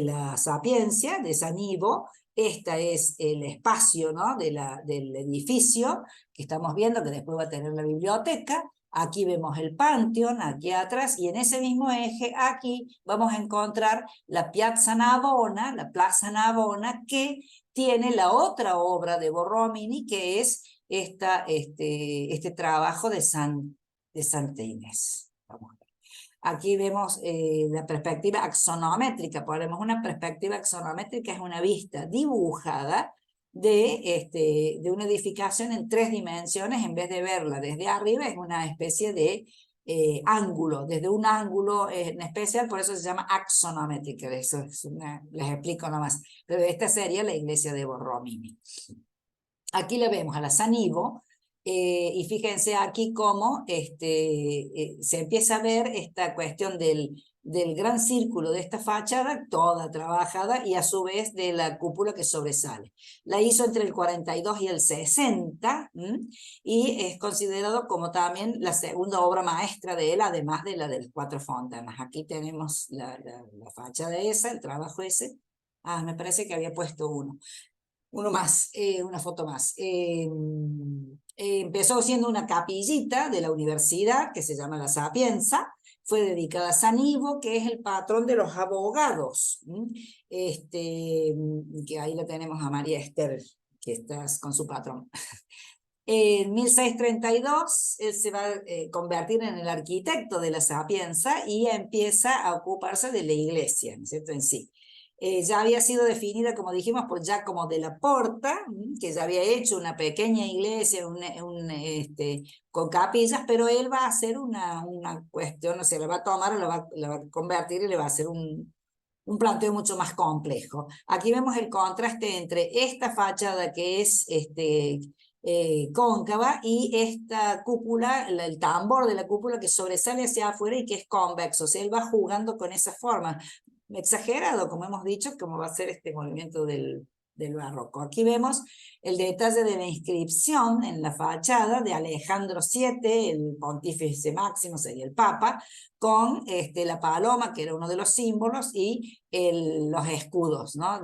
la Sapiencia, de San Ivo. Esta es el espacio, ¿no?, del edificio que estamos viendo, que después va a tener la biblioteca. Aquí vemos el Pantheon, aquí atrás, y en ese mismo eje, aquí vamos a encontrar la Piazza Navona, la Plaza Navona, que tiene la otra obra de Borromini, que es este trabajo de Santa Inés. Vamos a ver. Aquí vemos la perspectiva axonométrica. Ponemos una perspectiva axonométrica, es una vista dibujada de una edificación en 3 dimensiones. En vez de verla desde arriba, es una especie de ángulo, desde un ángulo en especial, por eso se llama axonométrica. Eso les explico nomás. Pero esta sería la iglesia de Borromini. Aquí la vemos a la San Ivo, y fíjense aquí cómo se empieza a ver esta cuestión del gran círculo de esta fachada, toda trabajada, y a su vez de la cúpula que sobresale. La hizo entre el 42 y el 60, y es considerado como también la segunda obra maestra de él, además de la de las 4 fontanas. Aquí tenemos la fachada esa, el trabajo ese. Me parece que había puesto uno más, una foto más. Empezó siendo una capillita de la universidad que se llama La Sapienza, fue dedicada a San Ivo, que es el patrón de los abogados. Que ahí la tenemos a María Esther, que está con su patrón. En 1632 él se va a convertir en el arquitecto de La Sapienza y empieza a ocuparse de la iglesia, ¿no es cierto?, en sí. Ya había sido definida, como dijimos, por Giacomo della Porta, que ya había hecho una pequeña iglesia con capillas, pero él va a hacer una cuestión, no sé, la va a tomar o la va a convertir y le va a hacer un planteo mucho más complejo. Aquí vemos el contraste entre esta fachada que es cóncava y esta cúpula, el tambor de la cúpula que sobresale hacia afuera y que es convexo. O sea, él va jugando con esa forma. Exagerado, como hemos dicho, como va a ser este movimiento del barroco. Aquí vemos el detalle de la inscripción en la fachada de Alejandro VII, el pontífice máximo, sería el papa, con la paloma, que era uno de los símbolos, y los escudos, ¿no?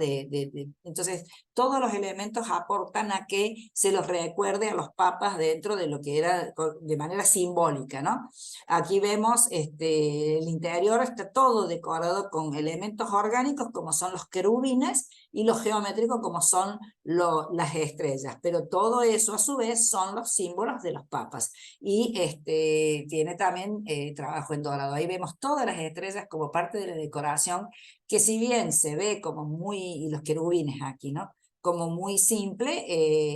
Entonces, todos los elementos aportan a que se los recuerde a los papas dentro de lo que era de manera simbólica, ¿no? Aquí vemos el interior, está todo decorado con elementos orgánicos como son los querubines y los geométricos como son las estrellas, pero todo eso a su vez son los símbolos de los papas. Y tiene también trabajo en dorado. Ahí vemos todas las estrellas como parte de la decoración, que si bien se ve como muy, y los querubines aquí, ¿no?, como muy simple,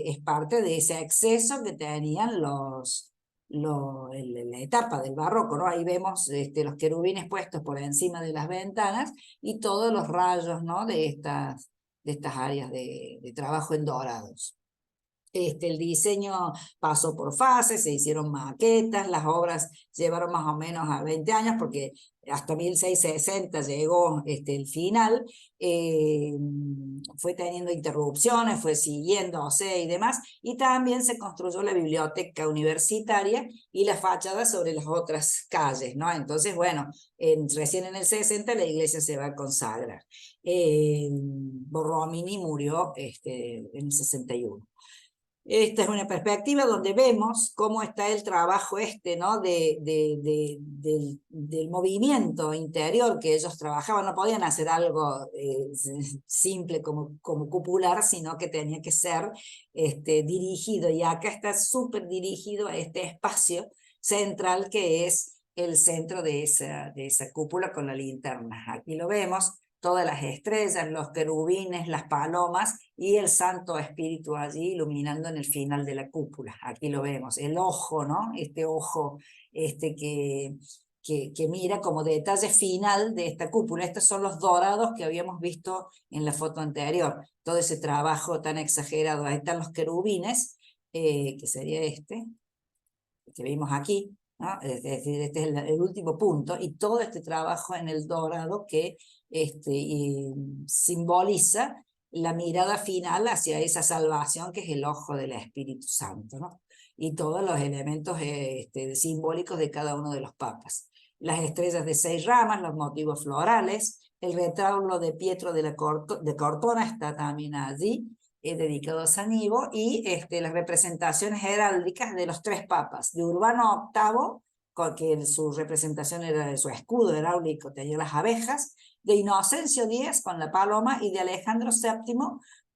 es parte de ese exceso que tenían la etapa del barroco, ¿no? Ahí vemos los querubines puestos por encima de las ventanas y todos los rayos, ¿no?, de estas áreas de trabajo en dorados. El diseño pasó por fases, se hicieron maquetas, las obras llevaron más o menos a 20 años, porque hasta 1660 llegó el final, fue teniendo interrupciones, fue siguiéndose y demás, y también se construyó la biblioteca universitaria y la fachada sobre las otras calles, ¿no? Entonces, bueno, recién en el 60 la iglesia se va a consagrar. Borromini murió en el 61. Esta es una perspectiva donde vemos cómo está el trabajo ¿no?, del movimiento interior que ellos trabajaban. No podían hacer algo simple como cupular, sino que tenía que ser dirigido, y acá está súper dirigido a este espacio central que es el centro de esa cúpula con la linterna. Aquí lo vemos, todas las estrellas, los querubines, las palomas y el Santo Espíritu allí iluminando en el final de la cúpula. Aquí lo vemos, el ojo, ¿no? Este ojo que mira como detalle final de esta cúpula. Estos son los dorados que habíamos visto en la foto anterior. Todo ese trabajo tan exagerado. Ahí están los querubines, que sería que vimos aquí. ¿no? Es decir, este es el último punto, y todo este trabajo en el dorado que simboliza la mirada final hacia esa salvación que es el ojo del Espíritu Santo, ¿no? Y todos los elementos simbólicos de cada uno de los papas. Las estrellas de 6 ramas, los motivos florales, el retablo de Pietro de Cortona está también allí, dedicado a San Ivo, y las representaciones heráldicas de los 3 papas, de Urbano VIII, que su representación era de su escudo heráulico, tenía las abejas, de Inocencio X con la paloma, y de Alejandro VII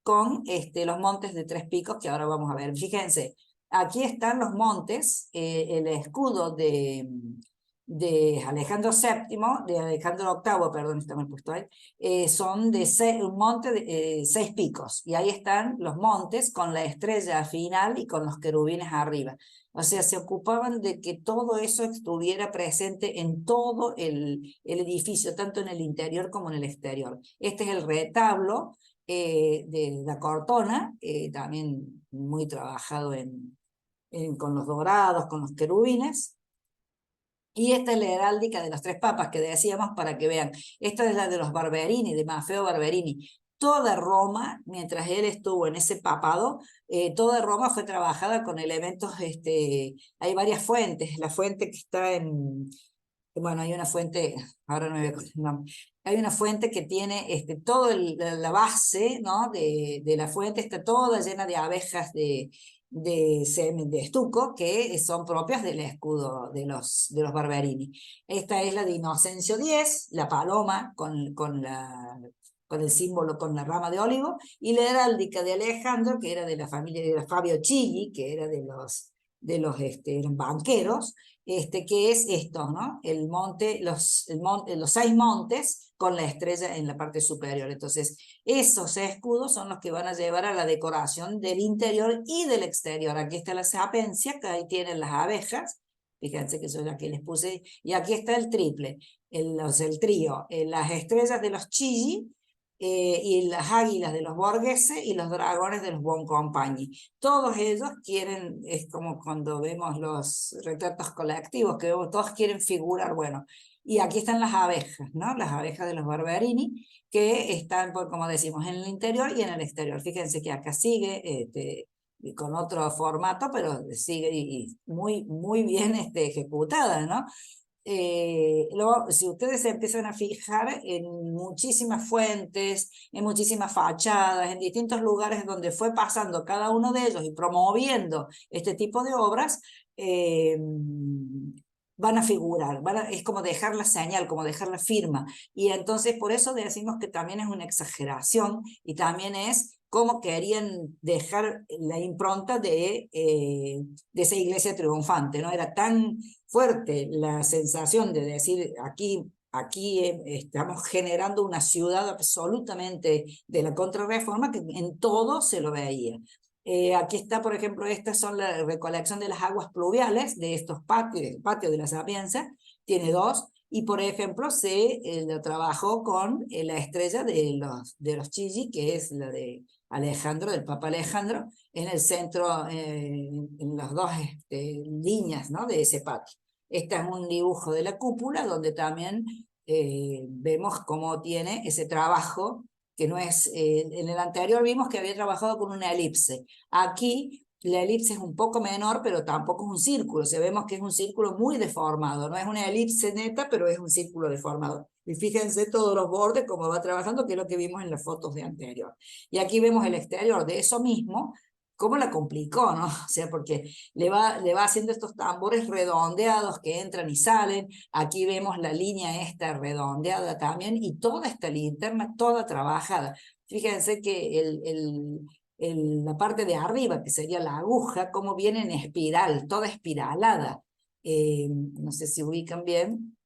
con los montes de 3 picos, que ahora vamos a ver. Fíjense, aquí están los montes, el escudo de Alejandro VII, de Alejandro VIII, perdón, está mal puesto ahí, son de un monte de 6 picos, y ahí están los montes con la estrella final y con los querubines arriba. O sea, se ocupaban de que todo eso estuviera presente en todo el edificio, tanto en el interior como en el exterior. Este es el retablo de la Cortona, también muy trabajado con los dorados, con los querubines. Y esta es la heráldica de los 3 papas que decíamos, para que vean. Esta es la de los Barberini, de Maffeo Barberini. Toda Roma, mientras él estuvo en ese papado, toda Roma fue trabajada con elementos, hay varias fuentes. La fuente que está bueno, hay una fuente, ahora no me voy a el nombre, hay una fuente que tiene toda la base, ¿no? de la fuente está toda llena de abejas de estuco, que son propias del escudo de los Barberini. Esta es la de Inocencio X, la paloma con el símbolo, con la rama de olivo, y la heráldica de Alejandro, que era de la familia de Fabio Chigi, que era eran banqueros, que es esto, ¿no? Los 6 montes con la estrella en la parte superior. Entonces, esos escudos son los que van a llevar a la decoración del interior y del exterior. Aquí está la sapencia, que ahí tienen las abejas, fíjense que son las que les puse, y aquí está el triple, el trío, las estrellas de los Chigi, y las águilas de los Borghese y los dragones de los Buoncompagni. Todos ellos quieren, es como cuando vemos los retratos colectivos, que todos quieren figurar, bueno, y aquí están las abejas, ¿no? Las abejas de los Barberini, que están, como decimos, en el interior y en el exterior. Fíjense que acá sigue con otro formato, pero sigue y muy, muy bien ejecutada, ¿no? Si ustedes se empiezan a fijar en muchísimas fuentes, en muchísimas fachadas, en distintos lugares donde fue pasando cada uno de ellos y promoviendo este tipo de obras, van a figurar, es como dejar la señal, como dejar la firma, y entonces por eso decimos que también es una exageración, y también es cómo querían dejar la impronta de esa iglesia triunfante, ¿no? Era tan fuerte la sensación de decir, aquí estamos generando una ciudad absolutamente de la Contrarreforma, que en todo se lo veía. Aquí está, por ejemplo, estas son la recolección de las aguas pluviales de estos patios, el patio de la Sapienza, tiene 2, y por ejemplo se lo trabajó con la estrella de los Chigi, que es la de Alejandro, del Papa Alejandro, en el centro, en las 2 líneas, ¿no? de ese patio. Este es un dibujo de la cúpula, donde también vemos cómo tiene ese trabajo, que no es, en el anterior vimos que había trabajado con una elipse. Aquí la elipse es un poco menor, pero tampoco es un círculo. O sea, vemos que es un círculo muy deformado. No es una elipse neta, pero es un círculo deformado. Y fíjense todos los bordes, cómo va trabajando, que es lo que vimos en las fotos de anterior. Y aquí vemos el exterior de eso mismo, cómo la complicó, ¿no? O sea, porque le va haciendo estos tambores redondeados que entran y salen. Aquí vemos la línea esta redondeada también, y toda esta linterna, toda trabajada. Fíjense que la parte de arriba, que sería la aguja, cómo viene en espiral, toda espiralada. No sé si ubican bien.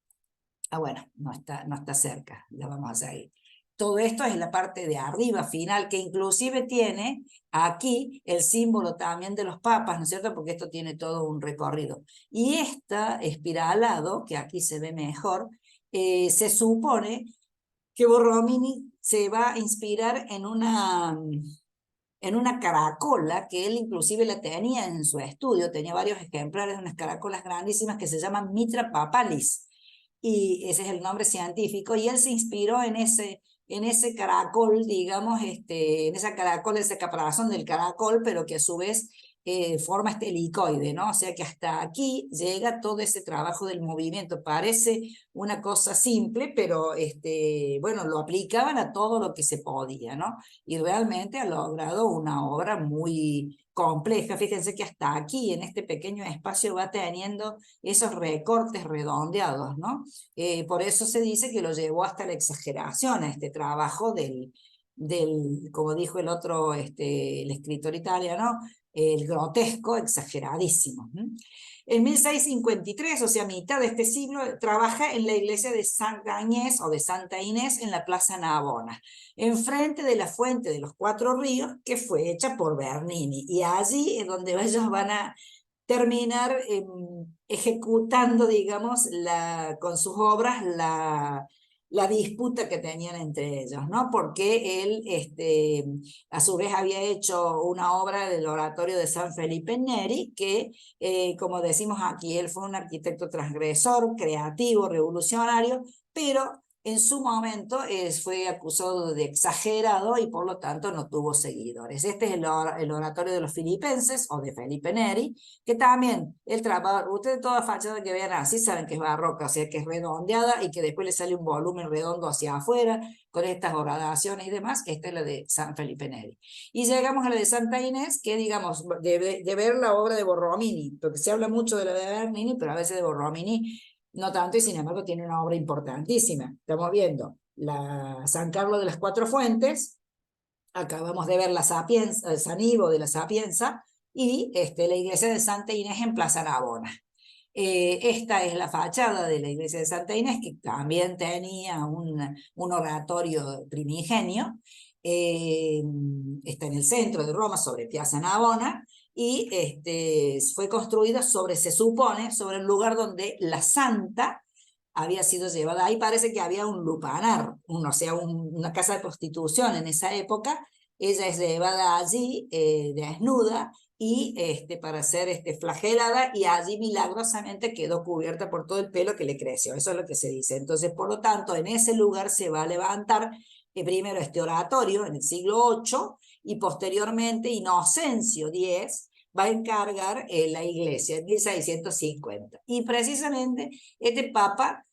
Bueno, no está cerca, la vamos a seguir. Todo esto es la parte de arriba final, que inclusive tiene aquí el símbolo también de los papas, ¿no es cierto? Porque esto tiene todo un recorrido. Y esta espiralado, que aquí se ve mejor, se supone que Borromini se va a inspirar en una caracola, que él inclusive la tenía en su estudio, tenía varios ejemplares de unas caracolas grandísimas que se llaman Mitra papalis, y ese es el nombre científico, y él se inspiró en ese caracol, digamos, en esa caracol, ese caparazón del caracol, pero que a su vez forma este helicoide, ¿no? O sea que hasta aquí llega todo ese trabajo del movimiento. Parece una cosa simple, pero bueno, lo aplicaban a todo lo que se podía, ¿no? Y realmente ha logrado una obra muy compleja. Fíjense que hasta aquí, en este pequeño espacio, va teniendo esos recortes redondeados, ¿no? Por eso se dice que lo llevó hasta la exageración a este trabajo como dijo el otro, el escritor italiano, el grotesco exageradísimo. En 1653, o sea, mitad de este siglo, trabaja en la iglesia de Santa Agnès o de Santa Inés en la Plaza Navona, enfrente de la fuente de los Cuatro Ríos, que fue hecha por Bernini. Y allí es donde ellos van a terminar ejecutando, digamos, con sus obras la disputa que tenían entre ellos, ¿no? Porque él, a su vez, había hecho una obra del oratorio de San Felipe Neri, que, como decimos aquí, él fue un arquitecto transgresor, creativo, revolucionario, pero en su momento fue acusado de exagerado y por lo tanto no tuvo seguidores. Este es el oratorio de los filipenses o de Felipe Neri, que también el trabajo, ustedes toda fachada que vean así saben que es barroca, o sea que es redondeada y que después le sale un volumen redondo hacia afuera con estas horadaciones y demás. Esta es la de San Felipe Neri. Y llegamos a la de Santa Inés, que digamos, de ver la obra de Borromini, porque se habla mucho de la de Bernini, pero a veces de Borromini no tanto, y sin embargo tiene una obra importantísima. Estamos viendo la San Carlos de las Cuatro Fuentes, acabamos de ver la Sapienza, el San Ivo de la Sapienza, y la iglesia de Santa Inés en Plaza Navona. Esta es la fachada de la iglesia de Santa Inés, que también tenía un oratorio primigenio. Está en el centro de Roma, sobre Piazza Navona, y fue construida se supone, sobre el lugar donde la santa había sido llevada. Ahí parece que había un lupanar, o sea, una casa de prostitución en esa época. Ella es llevada allí desnuda y para ser flagelada, y allí milagrosamente quedó cubierta por todo el pelo que le creció. Eso es lo que se dice. Entonces, por lo tanto, en ese lugar se va a levantar primero este oratorio en el siglo VIII, y posteriormente Inocencio X va a encargar la iglesia en 1650. Y precisamente este papa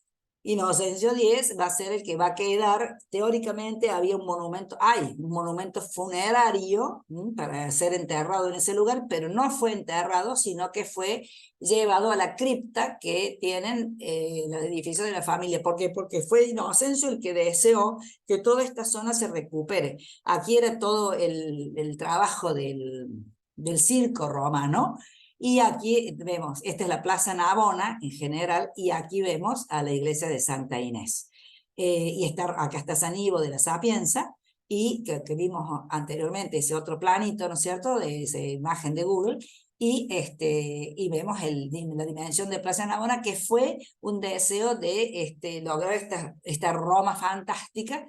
Inocencio X va a ser el que va a quedar. Teóricamente había hay un monumento funerario para ser enterrado en ese lugar, pero no fue enterrado, sino que fue llevado a la cripta que tienen los edificios de la familia. ¿Por qué? Porque fue Inocencio el que deseó que toda esta zona se recupere. Aquí era todo el trabajo del circo romano. Y aquí vemos, esta es la Plaza Navona en general, y aquí vemos a la iglesia de Santa Inés. Y acá está San Ivo de la Sapienza, y que vimos anteriormente ese otro planito, ¿no es cierto?, de esa imagen de Google, y vemos la dimensión de Plaza Navona, que fue un deseo de lograr esta Roma fantástica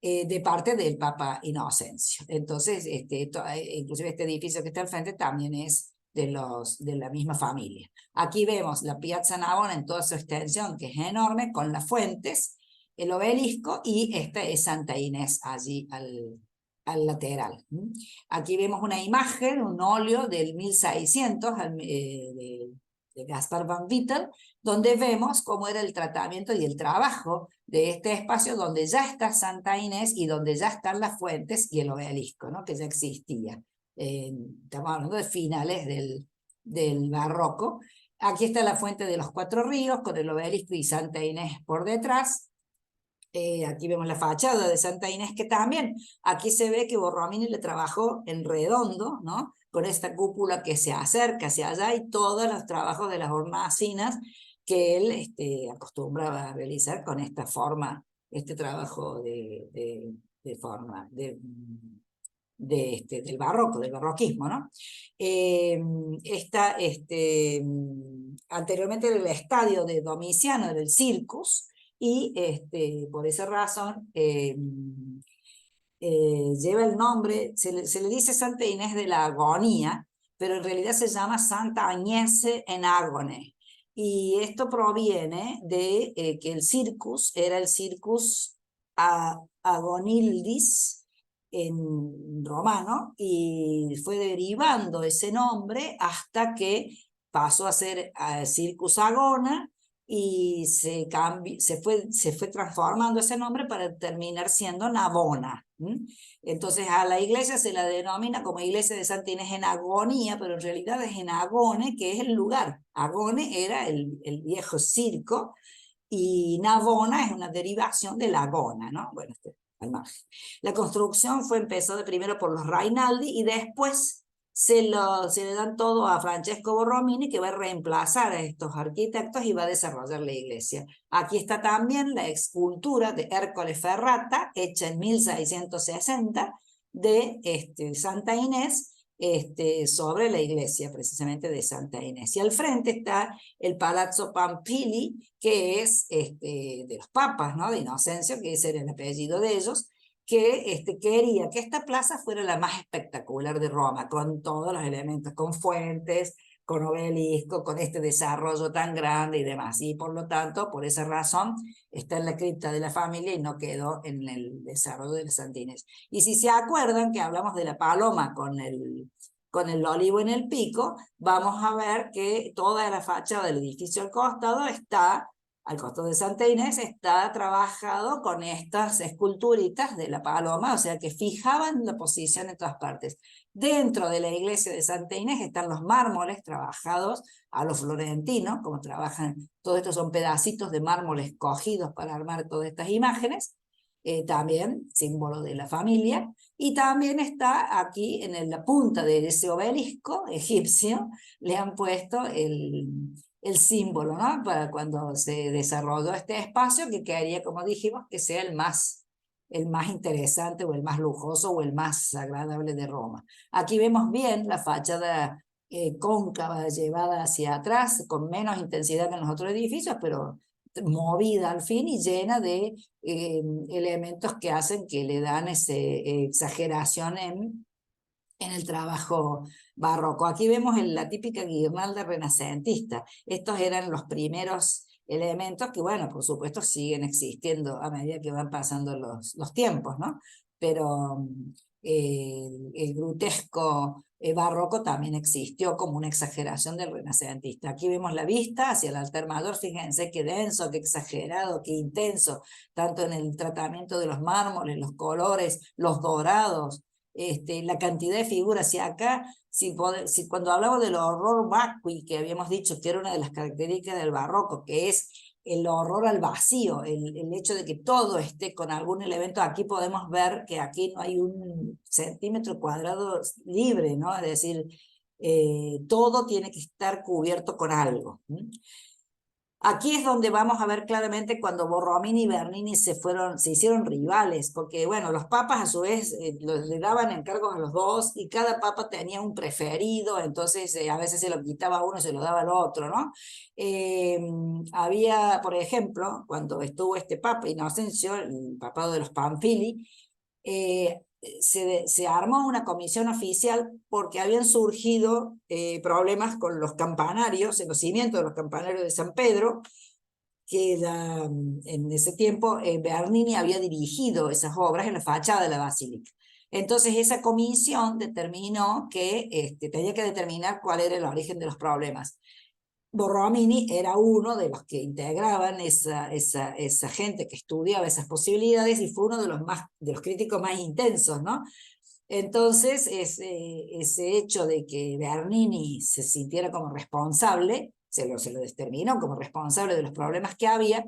de parte del Papa Inocencio. Entonces, inclusive este edificio que está al frente también es de la misma familia. Aquí vemos la Piazza Navona en toda su extensión, que es enorme, con las fuentes, el obelisco, y esta es Santa Inés allí al lateral. Aquí vemos una imagen, un óleo del 1600 de Gaspar van Vittel, donde vemos cómo era el tratamiento y el trabajo de este espacio, donde ya está Santa Inés y donde ya están las fuentes y el obelisco, ¿no?, que ya existía. Estamos hablando de finales del barroco. Aquí está la fuente de los Cuatro Ríos con el obelisco y Santa Inés por detrás. Aquí vemos la fachada de Santa Inés, que también aquí se ve que Borromini le trabajó en redondo, ¿no?, con esta cúpula que se acerca hacia allá, y todos los trabajos de las hornacinas que él acostumbraba a realizar con esta forma, este trabajo de forma del barroco, del barroquismo, ¿no? Anteriormente era el estadio de Domiciano, era el Circus, y por esa razón lleva el nombre, se le dice Santa Inés de la Agonía, pero en realidad se llama Santa Agnese en Agone. Y esto proviene de que el circus era el Circus Agonildis en romano, y fue derivando ese nombre hasta que pasó a ser Circus Agona, y se fue transformando ese nombre para terminar siendo Navona. Entonces a la iglesia se la denomina como iglesia de Santa Inés en Agonía, pero en realidad es en Agone, que es el lugar. Agone era el viejo circo, y Navona es una derivación de Lagona, ¿no? Bueno, al margen. La construcción empezó primero por los Rainaldi, y después se le dan todo a Francesco Borromini, que va a reemplazar a estos arquitectos y va a desarrollar la iglesia. Aquí está también la escultura de Ercole Ferrata, hecha en 1660, de Santa Inés, sobre la iglesia precisamente de Santa Inés. Y al frente está el Palazzo Pampili, que es de los papas, ¿no? De Inocencio, que ese era el apellido de ellos, que quería que esta plaza fuera la más espectacular de Roma, con todos los elementos, con fuentes, con obelisco, con este desarrollo tan grande y demás. Y por lo tanto, por esa razón, está en la cripta de la familia y no quedó en el desarrollo de los Santa Inés. Y si se acuerdan que hablamos de la paloma con el olivo en el pico, vamos a ver que toda la fachada del edificio al costado de Santa Inés, está trabajado con estas esculturitas de la paloma, o sea que fijaban la posición en todas partes. Dentro de la iglesia de Santa Inés están los mármoles trabajados a los florentinos, como trabajan, todos estos son pedacitos de mármoles cogidos para armar todas estas imágenes, también símbolo de la familia. Y también está aquí en la punta de ese obelisco egipcio, le han puesto el símbolo, ¿no? Para cuando se desarrolló este espacio, que quedaría, como dijimos, que sea el más interesante, o el más lujoso, o el más agradable de Roma. Aquí vemos bien la fachada cóncava llevada hacia atrás, con menos intensidad que en los otros edificios, pero movida al fin y llena de elementos que hacen que le dan esa exageración en el trabajo barroco. Aquí vemos la típica guirnalda renacentista. Estos eran los primeros elementos que, bueno, por supuesto siguen existiendo a medida que van pasando los tiempos, ¿no? Pero el grutesco barroco también existió como una exageración del renacentista. Aquí vemos la vista hacia el altar mayor, fíjense qué denso, qué exagerado, qué intenso, tanto en el tratamiento de los mármoles, los colores, los dorados, la cantidad de figuras. Y acá, si cuando hablamos del horror vacui, que habíamos dicho que era una de las características del barroco, que es el horror al vacío, el hecho de que todo esté con algún elemento, aquí podemos ver que aquí no hay un centímetro cuadrado libre, ¿no? Es decir, todo tiene que estar cubierto con algo. Aquí es donde vamos a ver claramente cuando Borromini y Bernini se hicieron rivales, porque bueno, los papas a su vez le daban encargos a los dos, y cada papa tenía un preferido, entonces a veces se lo quitaba a uno y se lo daba al otro, ¿no? Había, por ejemplo, cuando estuvo este papa Inocencio, el papado de los Pamphili, se armó una comisión oficial porque habían surgido problemas con los campanarios, en los cimientos de los campanarios de San Pedro, que en ese tiempo Bernini había dirigido esas obras en la fachada de la basílica. Entonces esa comisión determinó que tenía que determinar cuál era el origen de los problemas. Borromini era uno de los que integraban esa gente que estudiaba esas posibilidades, y fue uno de los críticos más intensos, ¿no? Entonces, ese hecho de que Bernini se sintiera como responsable, se lo determinó como responsable de los problemas que había.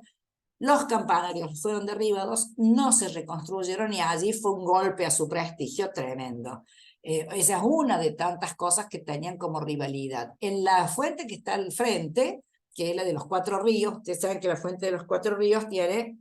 Los campanarios fueron derribados, no se reconstruyeron, y allí fue un golpe a su prestigio tremendo. Esa es una de tantas cosas que tenían como rivalidad. En la fuente que está al frente, que es la de los Cuatro Ríos, ustedes saben que la fuente de los Cuatro Ríos tiene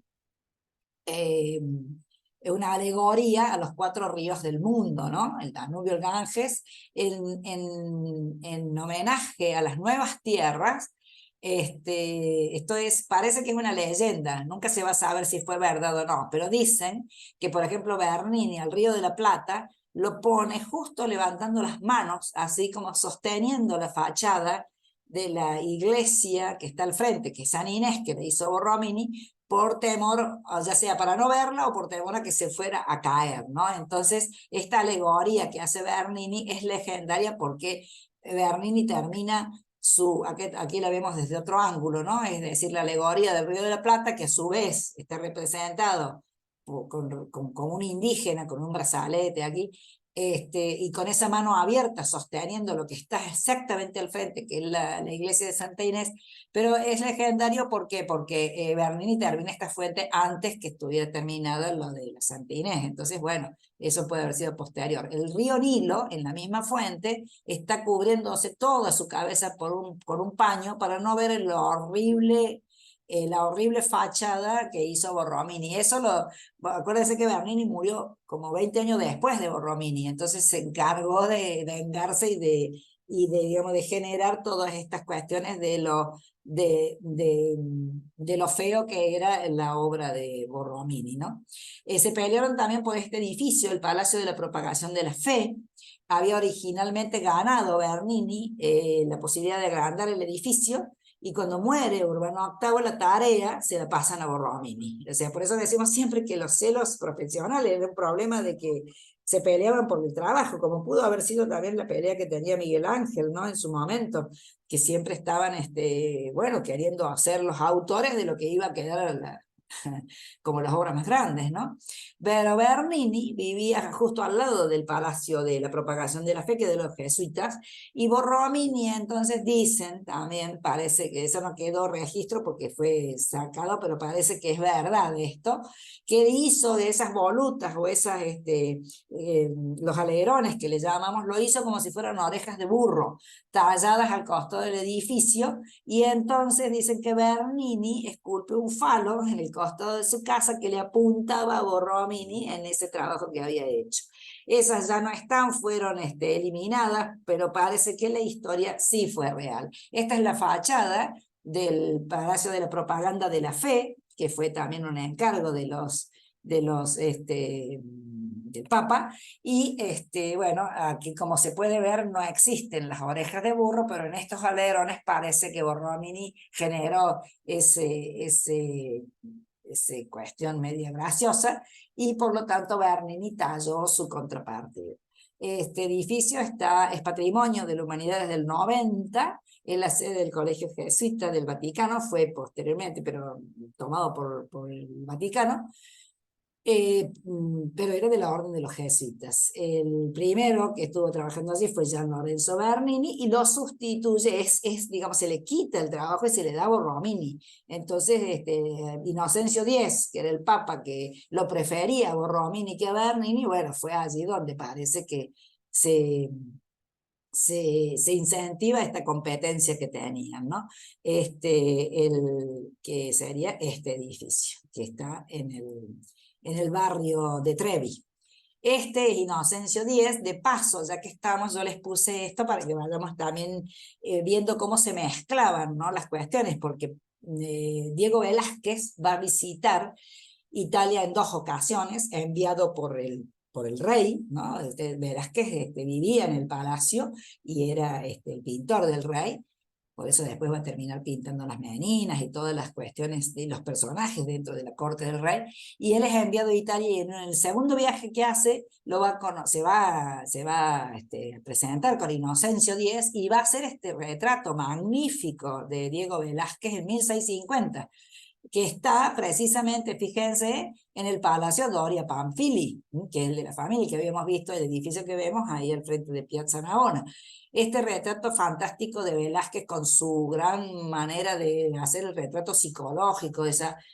una alegoría a los cuatro ríos del mundo, ¿no? El Danubio, el Ganges, en homenaje a las nuevas tierras. Esto parece que es una leyenda, nunca se va a saber si fue verdad o no, pero dicen que, por ejemplo, Bernini al Río de la Plata lo pone justo levantando las manos, así como sosteniendo la fachada de la iglesia que está al frente, que es San Inés, que le hizo Borromini, por temor, ya sea para no verla o por temor a que se fuera a caer, ¿no? Entonces, esta alegoría que hace Bernini es legendaria porque Bernini termina aquí la vemos desde otro ángulo, ¿no? Es decir, la alegoría del Río de la Plata, que a su vez está representado con un indígena, con un brazalete aquí, y con esa mano abierta sosteniendo lo que está exactamente al frente, que es la iglesia de Santa Inés, pero es legendario ¿por qué? Porque Bernini termina esta fuente antes que estuviera terminado lo de la Santa Inés, entonces bueno, eso puede haber sido posterior. El río Nilo, en la misma fuente, está cubriéndose toda su cabeza por un paño para no ver la horrible fachada que hizo Borromini. Acuérdense que Bernini murió como 20 años después de Borromini, entonces se encargó de vengarse digamos, de generar todas estas cuestiones de lo feo que era la obra de Borromini, ¿no? Se pelearon también por este edificio, el Palacio de la Propagación de la Fe. Había originalmente ganado Bernini la posibilidad de agrandar el edificio, y cuando muere Urbano VIII la tarea se la pasan a Borromini. O sea, por eso decimos siempre que los celos profesionales eran un problema de que se peleaban por el trabajo, como pudo haber sido también la pelea que tenía Miguel Ángel, ¿no? En su momento, que siempre estaban, bueno, queriendo ser los autores de lo que iba a quedar como las obras más grandes, ¿no? Pero Bernini vivía justo al lado del Palacio de la Propagación de la Fe, que de los jesuitas, y Borromini, entonces dicen, también parece que eso no quedó registro porque fue sacado, pero parece que es verdad esto, que hizo de esas volutas o los alerones que le llamamos, lo hizo como si fueran orejas de burro, talladas al costado del edificio, y entonces dicen que Bernini esculpió un falo en el costado de su casa que le apuntaba a Borromini en ese trabajo que había hecho. Esas ya no están, fueron eliminadas, pero parece que la historia sí fue real. Esta es la fachada del Palacio de la Propaganda de la Fe, que fue también un encargo del Papa, y bueno, aquí como se puede ver no existen las orejas de burro, pero en estos alerones parece que Borromini generó ese cuestión media graciosa, y por lo tanto Bernini talló su contraparte. Este edificio es patrimonio de la humanidad desde el 90, es la sede del Colegio Jesuita del Vaticano, fue posteriormente, pero tomado por el Vaticano, pero era de la orden de los jesuitas. El primero que estuvo trabajando allí fue Gian Lorenzo Bernini, y lo sustituye, digamos, se le quita el trabajo y se le da a Borromini. Entonces, Inocencio X, que era el papa que lo prefería a Borromini que a Bernini, bueno, fue allí donde parece que se incentiva esta competencia que tenían, ¿no? Que sería este edificio, que está en el barrio de Trevi. Este es Inocencio X, de paso, ya que estamos, yo les puse esto para que vayamos también viendo cómo se mezclaban, ¿no?, las cuestiones, porque Diego Velázquez va a visitar Italia en 2 ocasiones, enviado por el rey, ¿no? Velázquez vivía en el palacio y era el pintor del rey, por eso después va a terminar pintando las meninas y todas las cuestiones de los personajes dentro de la corte del rey, y él es enviado a Italia, y en el segundo viaje que hace se va a presentar con Inocencio X, y va a hacer este retrato magnífico de Diego Velázquez en 1650, que está precisamente, fíjense, en el Palacio Doria Pamphili, que es el de la familia que habíamos visto, el edificio que vemos ahí al frente de Piazza Navona. Este retrato fantástico de Velázquez, con su gran manera de hacer el retrato psicológico,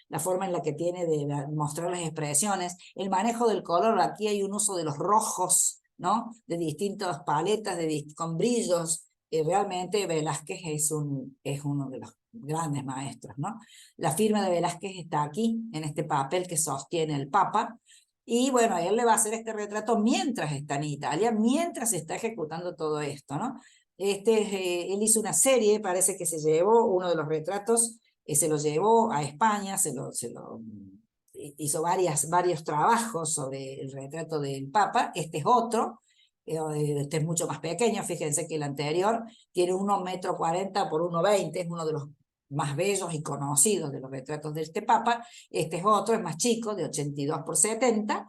la forma en la que tiene de mostrar las expresiones, el manejo del color, aquí hay un uso de los rojos, ¿no?, de distintas paletas, con brillos. Realmente Velázquez es uno de los grandes maestros, ¿no? La firma de Velázquez está aquí, en este papel que sostiene el Papa, y bueno, él le va a hacer este retrato mientras está en Italia, mientras se está ejecutando todo esto, ¿no? Él hizo una serie, parece que se llevó uno de los retratos, se lo llevó a España, hizo varios trabajos sobre el retrato del Papa. Este es otro, este es mucho más pequeño, fíjense que el anterior tiene 1,40 m por 1,20 m, es uno de los más bellos y conocidos de los retratos de este Papa. Este es otro, es más chico, de 82 por 70,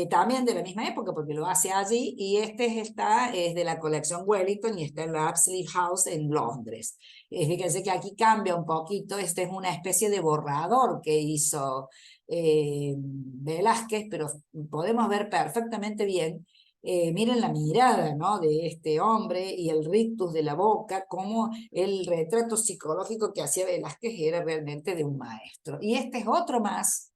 también de la misma época, porque lo hace allí, y este es de la colección Wellington y está en la Apsley House en Londres. Fíjense que aquí cambia un poquito, este es una especie de borrador que hizo Velázquez, pero podemos ver perfectamente bien, miren la mirada, ¿no?, de este hombre y el rictus de la boca, como el retrato psicológico que hacía Velázquez era realmente de un maestro. Y este es otro más,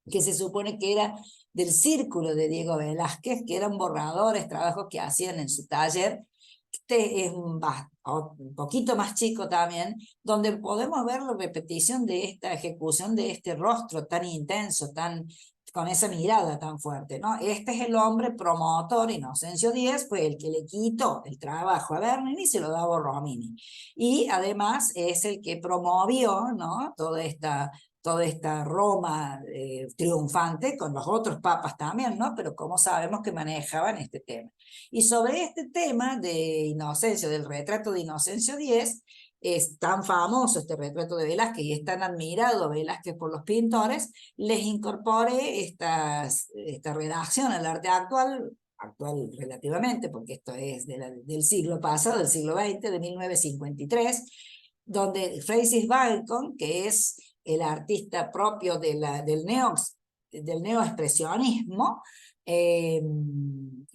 que se supone que era del círculo de Diego Velázquez, que eran borradores, trabajos que hacían en su taller. Este es un poquito más chico también, donde podemos ver la repetición de esta ejecución de este rostro tan intenso, con esa mirada tan fuerte, ¿no? Este es el hombre promotor. Inocencio Díez fue el que le quitó el trabajo a Bernini y se lo daba a Romini. Y además es el que promovió, ¿no?, toda esta Roma triunfante, con los otros papas también, ¿no? Pero como sabemos que manejaban este tema. Y sobre este tema de Inocencio, del retrato de Inocencio X, es tan famoso este retrato de Velázquez y es tan admirado Velázquez por los pintores, les incorporé esta redacción al arte actual relativamente, porque esto es del siglo pasado, del siglo XX, de 1953, donde Francis Bacon, que es el artista propio del neoexpresionismo,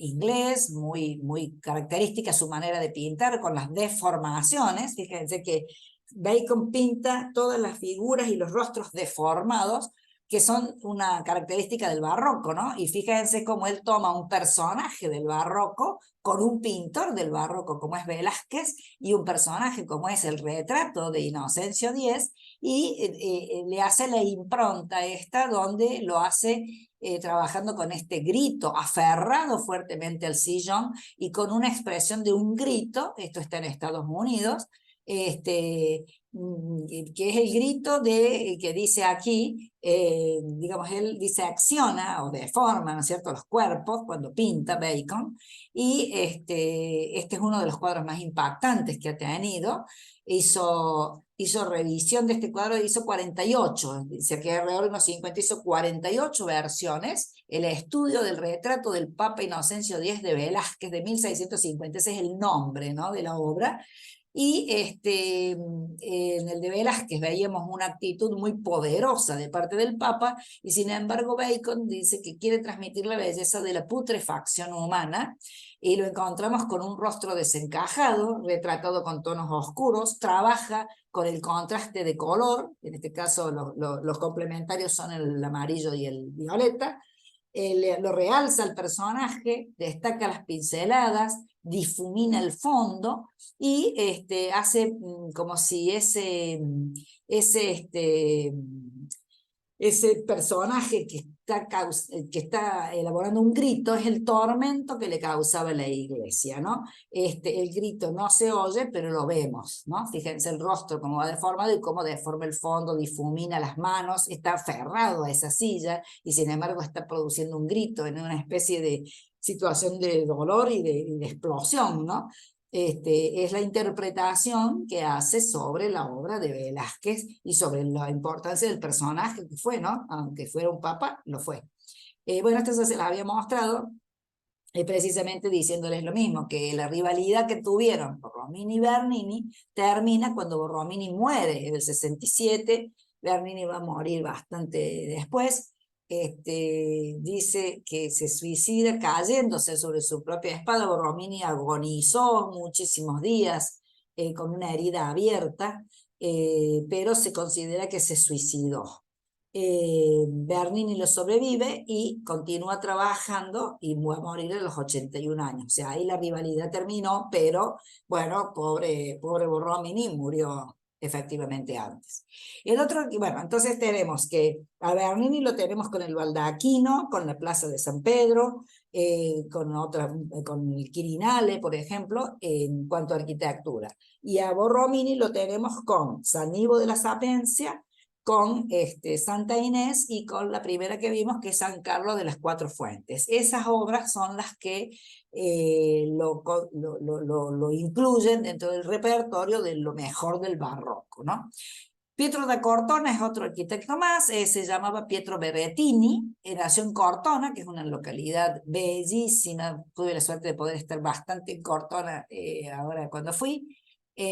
inglés, muy característica su manera de pintar con las deformaciones. Fíjense que Bacon pinta todas las figuras y los rostros deformados, que son una característica del barroco, ¿no? Y fíjense cómo él toma un personaje del barroco con un pintor del barroco como es Velázquez y un personaje como es el retrato de Inocencio X, y le hace la impronta esta, donde lo hace trabajando con este grito, aferrado fuertemente al sillón y con una expresión de un grito. Esto está en Estados Unidos, que es el grito que dice aquí, digamos, él dice acciona o deforma, ¿no es cierto?, los cuerpos cuando pinta Bacon. Y este es uno de los cuadros más impactantes que ha tenido. Hizo revisión de este cuadro, hizo 48, dice que alrededor de unos 50, hizo 48 versiones. El estudio del retrato del Papa Inocencio X de Velázquez de 1650, ese es el nombre, ¿no?, de la obra. Y en el de Velázquez veíamos una actitud muy poderosa de parte del Papa, y sin embargo Bacon dice que quiere transmitir la belleza de la putrefacción humana, y lo encontramos con un rostro desencajado, retratado con tonos oscuros. Trabaja con el contraste de color, en este caso los complementarios son el amarillo y el violeta. Lo realza el personaje, destaca las pinceladas, difumina el fondo y hace como si ese personaje que está elaborando un grito es el tormento que le causaba la iglesia, ¿no? El grito no se oye, pero lo vemos, ¿no? Fíjense el rostro cómo va deformado y cómo deforma el fondo, difumina las manos, está aferrado a esa silla y sin embargo está produciendo un grito en una especie de situación de dolor y de explosión, ¿no? Es la interpretación que hace sobre la obra de Velázquez y sobre la importancia del personaje que fue, ¿no? Aunque fuera un papa, lo fue. Bueno, esto se las había mostrado precisamente diciéndoles lo mismo, que la rivalidad que tuvieron Borromini y Bernini termina cuando Borromini muere en el 67, Bernini va a morir bastante después. Dice que se suicida cayéndose sobre su propia espada. Borromini agonizó muchísimos días con una herida abierta, pero se considera que se suicidó. Bernini lo sobrevive y continúa trabajando y va a morir a los 81 años. O sea, ahí la rivalidad terminó, pero bueno, pobre Borromini murió efectivamente antes. El otro, bueno, entonces tenemos que a Bernini lo tenemos con el baldaquino, con la Plaza de San Pedro, con el Quirinale, por ejemplo, en cuanto a arquitectura. Y a Borromini lo tenemos con San Ivo de la Sapienza, con Santa Inés y con la primera que vimos, que es San Carlos de las Cuatro Fuentes. Esas obras son las que lo incluyen dentro del repertorio de lo mejor del barroco, ¿no? Pietro da Cortona es otro arquitecto más, se llamaba Pietro Berrettini, nació en Cortona, que es una localidad bellísima, tuve la suerte de poder estar bastante en Cortona ahora cuando fui,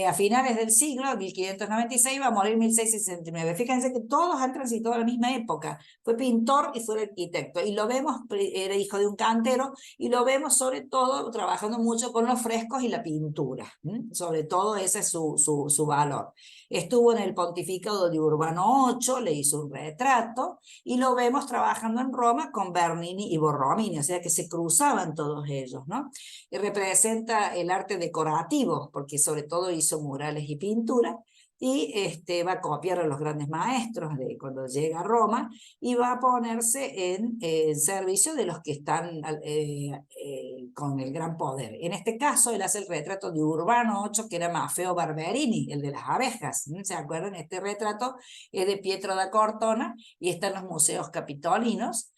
a finales del siglo, 1596, va a morir en 1669. Fíjense que todos han transitado a la misma época, fue pintor y fue arquitecto, y lo vemos, era hijo de un cantero, y lo vemos sobre todo trabajando mucho con los frescos y la pintura, sobre todo ese es su valor. Estuvo en el pontificado de Urbano VIII, le hizo un retrato, y lo vemos trabajando en Roma con Bernini y Borromini, o sea que se cruzaban todos ellos, ¿no? Y representa el arte decorativo, porque sobre todo hizo murales y pintura, y va a copiar a los grandes maestros de cuando llega a Roma, y va a ponerse en servicio de los que están con el gran poder. En este caso, él hace el retrato de Urbano VIII, que era Maffeo Barberini, el de las abejas. ¿Se acuerdan? Este retrato es de Pietro da Cortona y está en los museos capitolinos.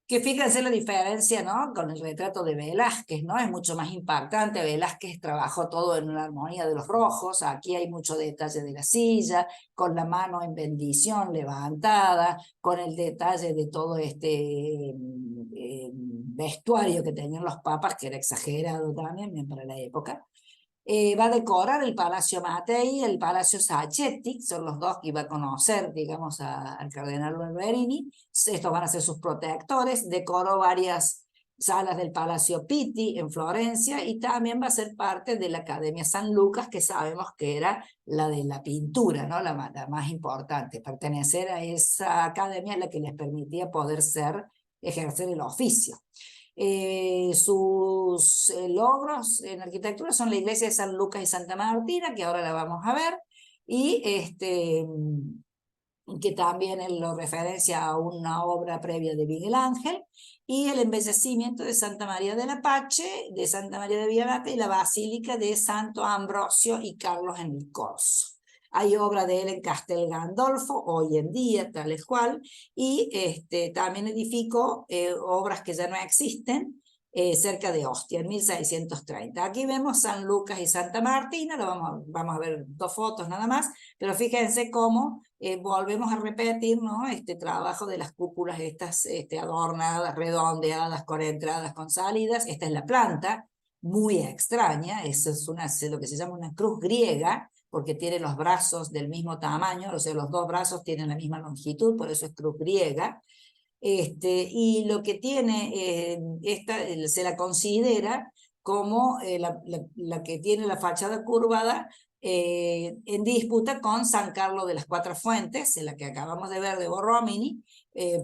Que fíjense la diferencia, ¿no? Con el retrato de Velázquez, ¿no? Es mucho más impactante. Velázquez trabajó todo en una armonía de los rojos. Aquí hay mucho detalle de la silla, con la mano en bendición levantada, con el detalle de todo vestuario que tenían los papas, que era exagerado también, bien para la época. Va a decorar el Palacio Mattei y el Palacio Sacchetti, son los dos que iba a conocer, digamos, al cardenal Barberini. Estos van a ser sus protectores. Decoró varias salas del Palacio Pitti en Florencia, y también va a ser parte de la Academia San Lucas, que sabemos que era la de la pintura, ¿no? la más importante. Pertenecer a esa academia es la que les permitía poder ejercer el oficio. Sus logros en arquitectura son la iglesia de San Lucas y Santa Martina, que ahora la vamos a ver, y que también él lo referencia a una obra previa de Miguel Ángel, y el embellecimiento de Santa María de la Pace, de Santa María de Vialata, y la basílica de Santo Ambrosio y Carlos en el Corso. Hay obra de él en Castel Gandolfo, hoy en día, tal cual, y también edificó obras que ya no existen, cerca de Ostia, en 1630. Aquí vemos San Lucas y Santa Martina, vamos a ver dos fotos nada más, pero fíjense cómo volvemos a repetir, ¿no? Este trabajo de las cúpulas estas adornadas, redondeadas, con entradas, con salidas. Esta es la planta, muy extraña, es lo que se llama una cruz griega, porque tiene los brazos del mismo tamaño, o sea, los dos brazos tienen la misma longitud, por eso es cruz griega. Y lo que tiene, se la considera como la que tiene la fachada curvada, en disputa con San Carlos de las Cuatro Fuentes, en la que acabamos de ver de Borromini,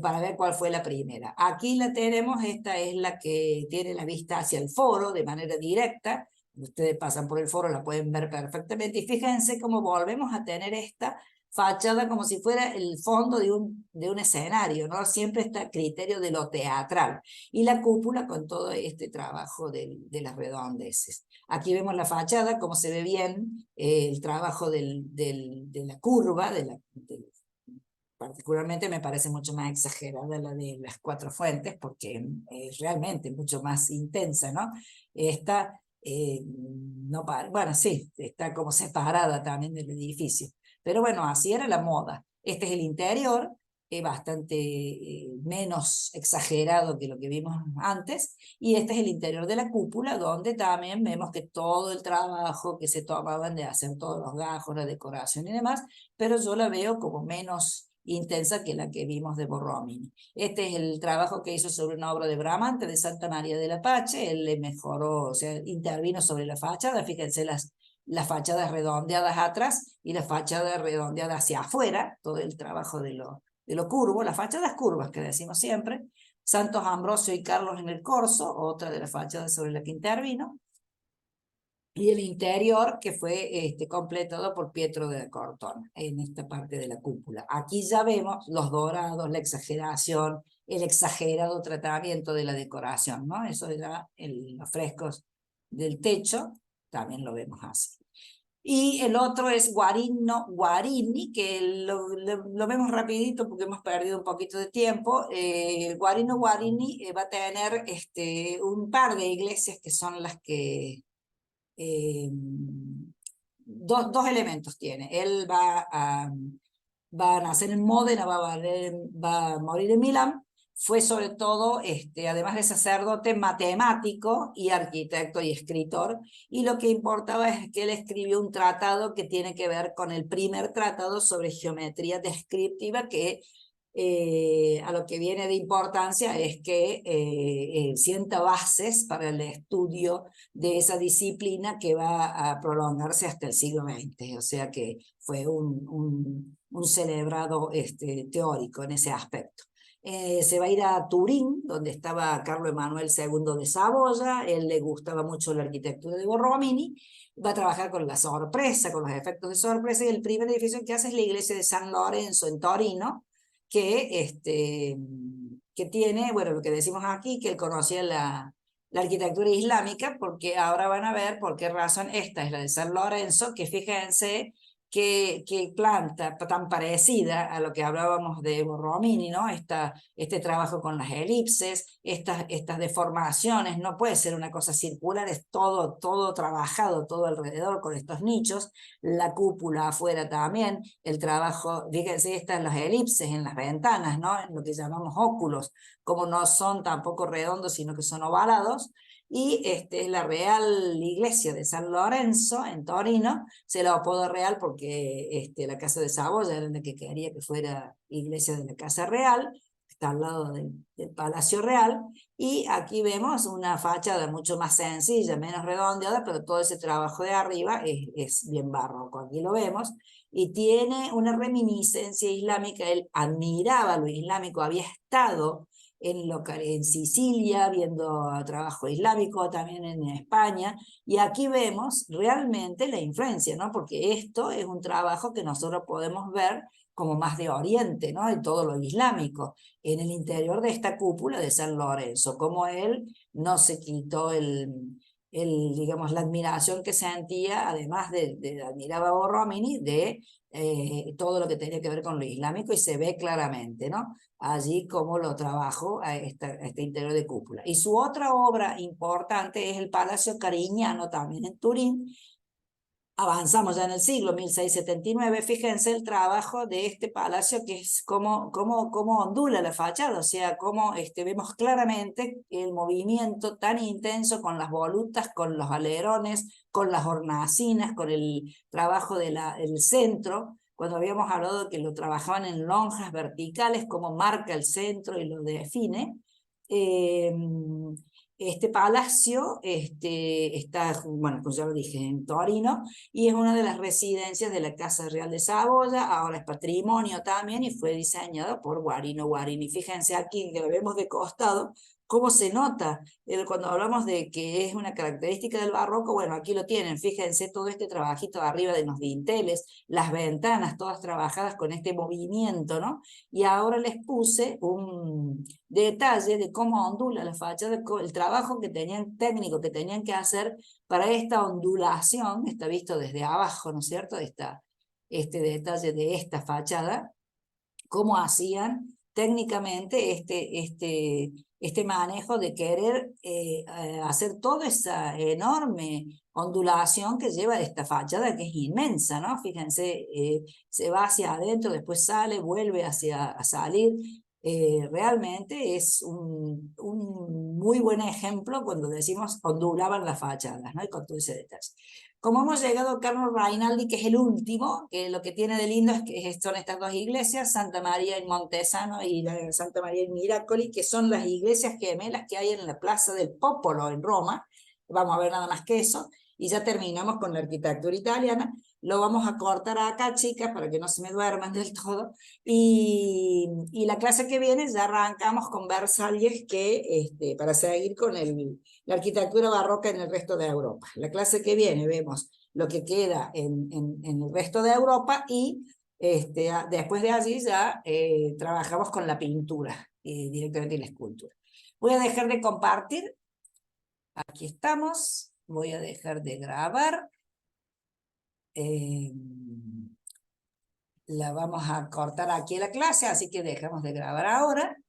para ver cuál fue la primera. Aquí la tenemos, esta es la que tiene la vista hacia el foro de manera directa. Ustedes pasan por el foro, la pueden ver perfectamente, y fíjense cómo volvemos a tener esta fachada como si fuera el fondo de un escenario, ¿no? Siempre está a criterio de lo teatral. Y la cúpula con todo este trabajo de las redondeces. Aquí vemos la fachada, como se ve bien el trabajo de la curva, particularmente me parece mucho más exagerada la de las Cuatro Fuentes, porque es realmente mucho más intensa, ¿no? Esta, no, bueno, sí, está como separada también del edificio. Pero bueno, así era la moda. Este es el interior, bastante menos exagerado que lo que vimos antes, y este es el interior de la cúpula, donde también vemos que todo el trabajo que se tomaban de hacer todos los gajos, la decoración y demás, pero yo la veo como menos intensa que la que vimos de Borromini. Este es el trabajo que hizo sobre una obra de Bramante de Santa María de la Pace. Él le mejoró, o sea, intervino sobre la fachada. Fíjense las fachadas redondeadas atrás y las fachadas redondeadas hacia afuera, todo el trabajo de lo curvo, las fachadas curvas que decimos siempre. Santos Ambrosio y Carlos en el Corso, otra de las fachadas sobre la que intervino. y el interior que fue completado por Pietro de Cortona en esta parte de la cúpula. Aquí ya vemos los dorados, la exageración, el exagerado tratamiento de la decoración, ¿no? Eso ya en los frescos del techo también lo vemos así. Y el otro es Guarino Guarini, que lo vemos rapidito porque hemos perdido un poquito de tiempo. Guarino Guarini va a tener un par de iglesias que son las que dos elementos tiene. Él va a nacer en Módena, va a morir en Milán. Fue sobre todo, además de sacerdote, matemático y arquitecto y escritor. Y lo que importaba es que él escribió un tratado que tiene que ver con el primer tratado sobre geometría descriptiva, que a lo que viene de importancia es que sienta bases para el estudio de esa disciplina que va a prolongarse hasta el siglo XX, o sea que fue un celebrado teórico en ese aspecto. Se va a ir a Turín, donde estaba Carlo Emanuel II de Saboya. Él le gustaba mucho la arquitectura de Borromini, va a trabajar con la sorpresa, con los efectos de sorpresa, y el primer edificio que hace es la iglesia de San Lorenzo en Torino, que tiene, bueno, lo que decimos aquí, que él conocía la arquitectura islámica, porque ahora van a ver por qué razón esta es la de San Lorenzo, que fíjense que planta tan parecida a lo que hablábamos de Borromini, ¿no? Este trabajo con las elipses, estas deformaciones, no puede ser una cosa circular, es todo trabajado, todo alrededor con estos nichos, la cúpula afuera también, el trabajo, fíjense, estas las elipses en las ventanas, ¿no? En lo que llamamos óculos, como no son tampoco redondos, sino que son ovalados. Y la Real Iglesia de San Lorenzo en Torino se la apodó real porque la casa de Saboya era la que quería que fuera iglesia de la Casa Real, está al lado del Palacio Real, y aquí vemos una fachada mucho más sencilla, menos redondeada, pero todo ese trabajo de arriba es bien barroco, aquí lo vemos, y tiene una reminiscencia islámica. Él admiraba lo islámico, había estado en Sicilia, viendo trabajo islámico, también en España, y aquí vemos realmente la influencia, ¿no? Porque esto es un trabajo que nosotros podemos ver como más de Oriente, ¿no? De todo lo islámico, en el interior de esta cúpula de San Lorenzo, como él no se quitó digamos, la admiración que sentía, además de admiraba a Borromini, de todo lo que tenía que ver con lo islámico, y se ve claramente, ¿no? Allí como lo trabajó a este interior de cúpula. Y su otra obra importante es el Palacio Carignano, también en Turín. Avanzamos ya en el siglo 1679, fíjense el trabajo de este palacio, que es cómo ondula la fachada, o sea, cómo vemos claramente el movimiento tan intenso con las volutas, con los alerones, con las hornacinas, con el trabajo del centro. Cuando habíamos hablado de que lo trabajaban en lonjas verticales, cómo marca el centro y lo define. Este palacio está, bueno, pues ya lo dije, en Torino, y es una de las residencias de la Casa Real de Saboya. Ahora es patrimonio también, y fue diseñado por Guarino Guarini. Fíjense aquí que lo vemos de costado, cómo se nota cuando hablamos de que es una característica del barroco. Bueno, aquí lo tienen, fíjense todo este trabajito arriba de los dinteles, las ventanas todas trabajadas con este movimiento, ¿no? Y ahora les puse un detalle de cómo ondula la fachada, el trabajo técnico que tenían que hacer para esta ondulación. Está visto desde abajo, ¿no es cierto? Este detalle de esta fachada, cómo hacían técnicamente este manejo de querer hacer toda esa enorme ondulación que lleva esta fachada, que es inmensa, ¿no? Fíjense, se va hacia adentro, después sale, vuelve a salir. Realmente es un muy buen ejemplo cuando decimos ondulaban las fachadas, ¿no? Y con todo ese detalle. Como hemos llegado a Carlo Rainaldi, que es el último, que lo que tiene de lindo es que son estas dos iglesias, Santa María in Montesano y la Santa María in Miracoli, que son las iglesias gemelas que hay en la Plaza del Popolo en Roma. Vamos a ver nada más que eso. y ya terminamos con la arquitectura italiana. Lo vamos a cortar acá, chicas, para que no se me duerman del todo. Y la clase que viene ya arrancamos con Versalles, para seguir con la arquitectura barroca en el resto de Europa. La clase que viene vemos lo que queda en el resto de Europa y después de allí ya trabajamos con la pintura directamente y la escultura. Voy a dejar de compartir. Aquí estamos. Voy a dejar de grabar. La vamos a cortar aquí la clase, así que dejamos de grabar ahora.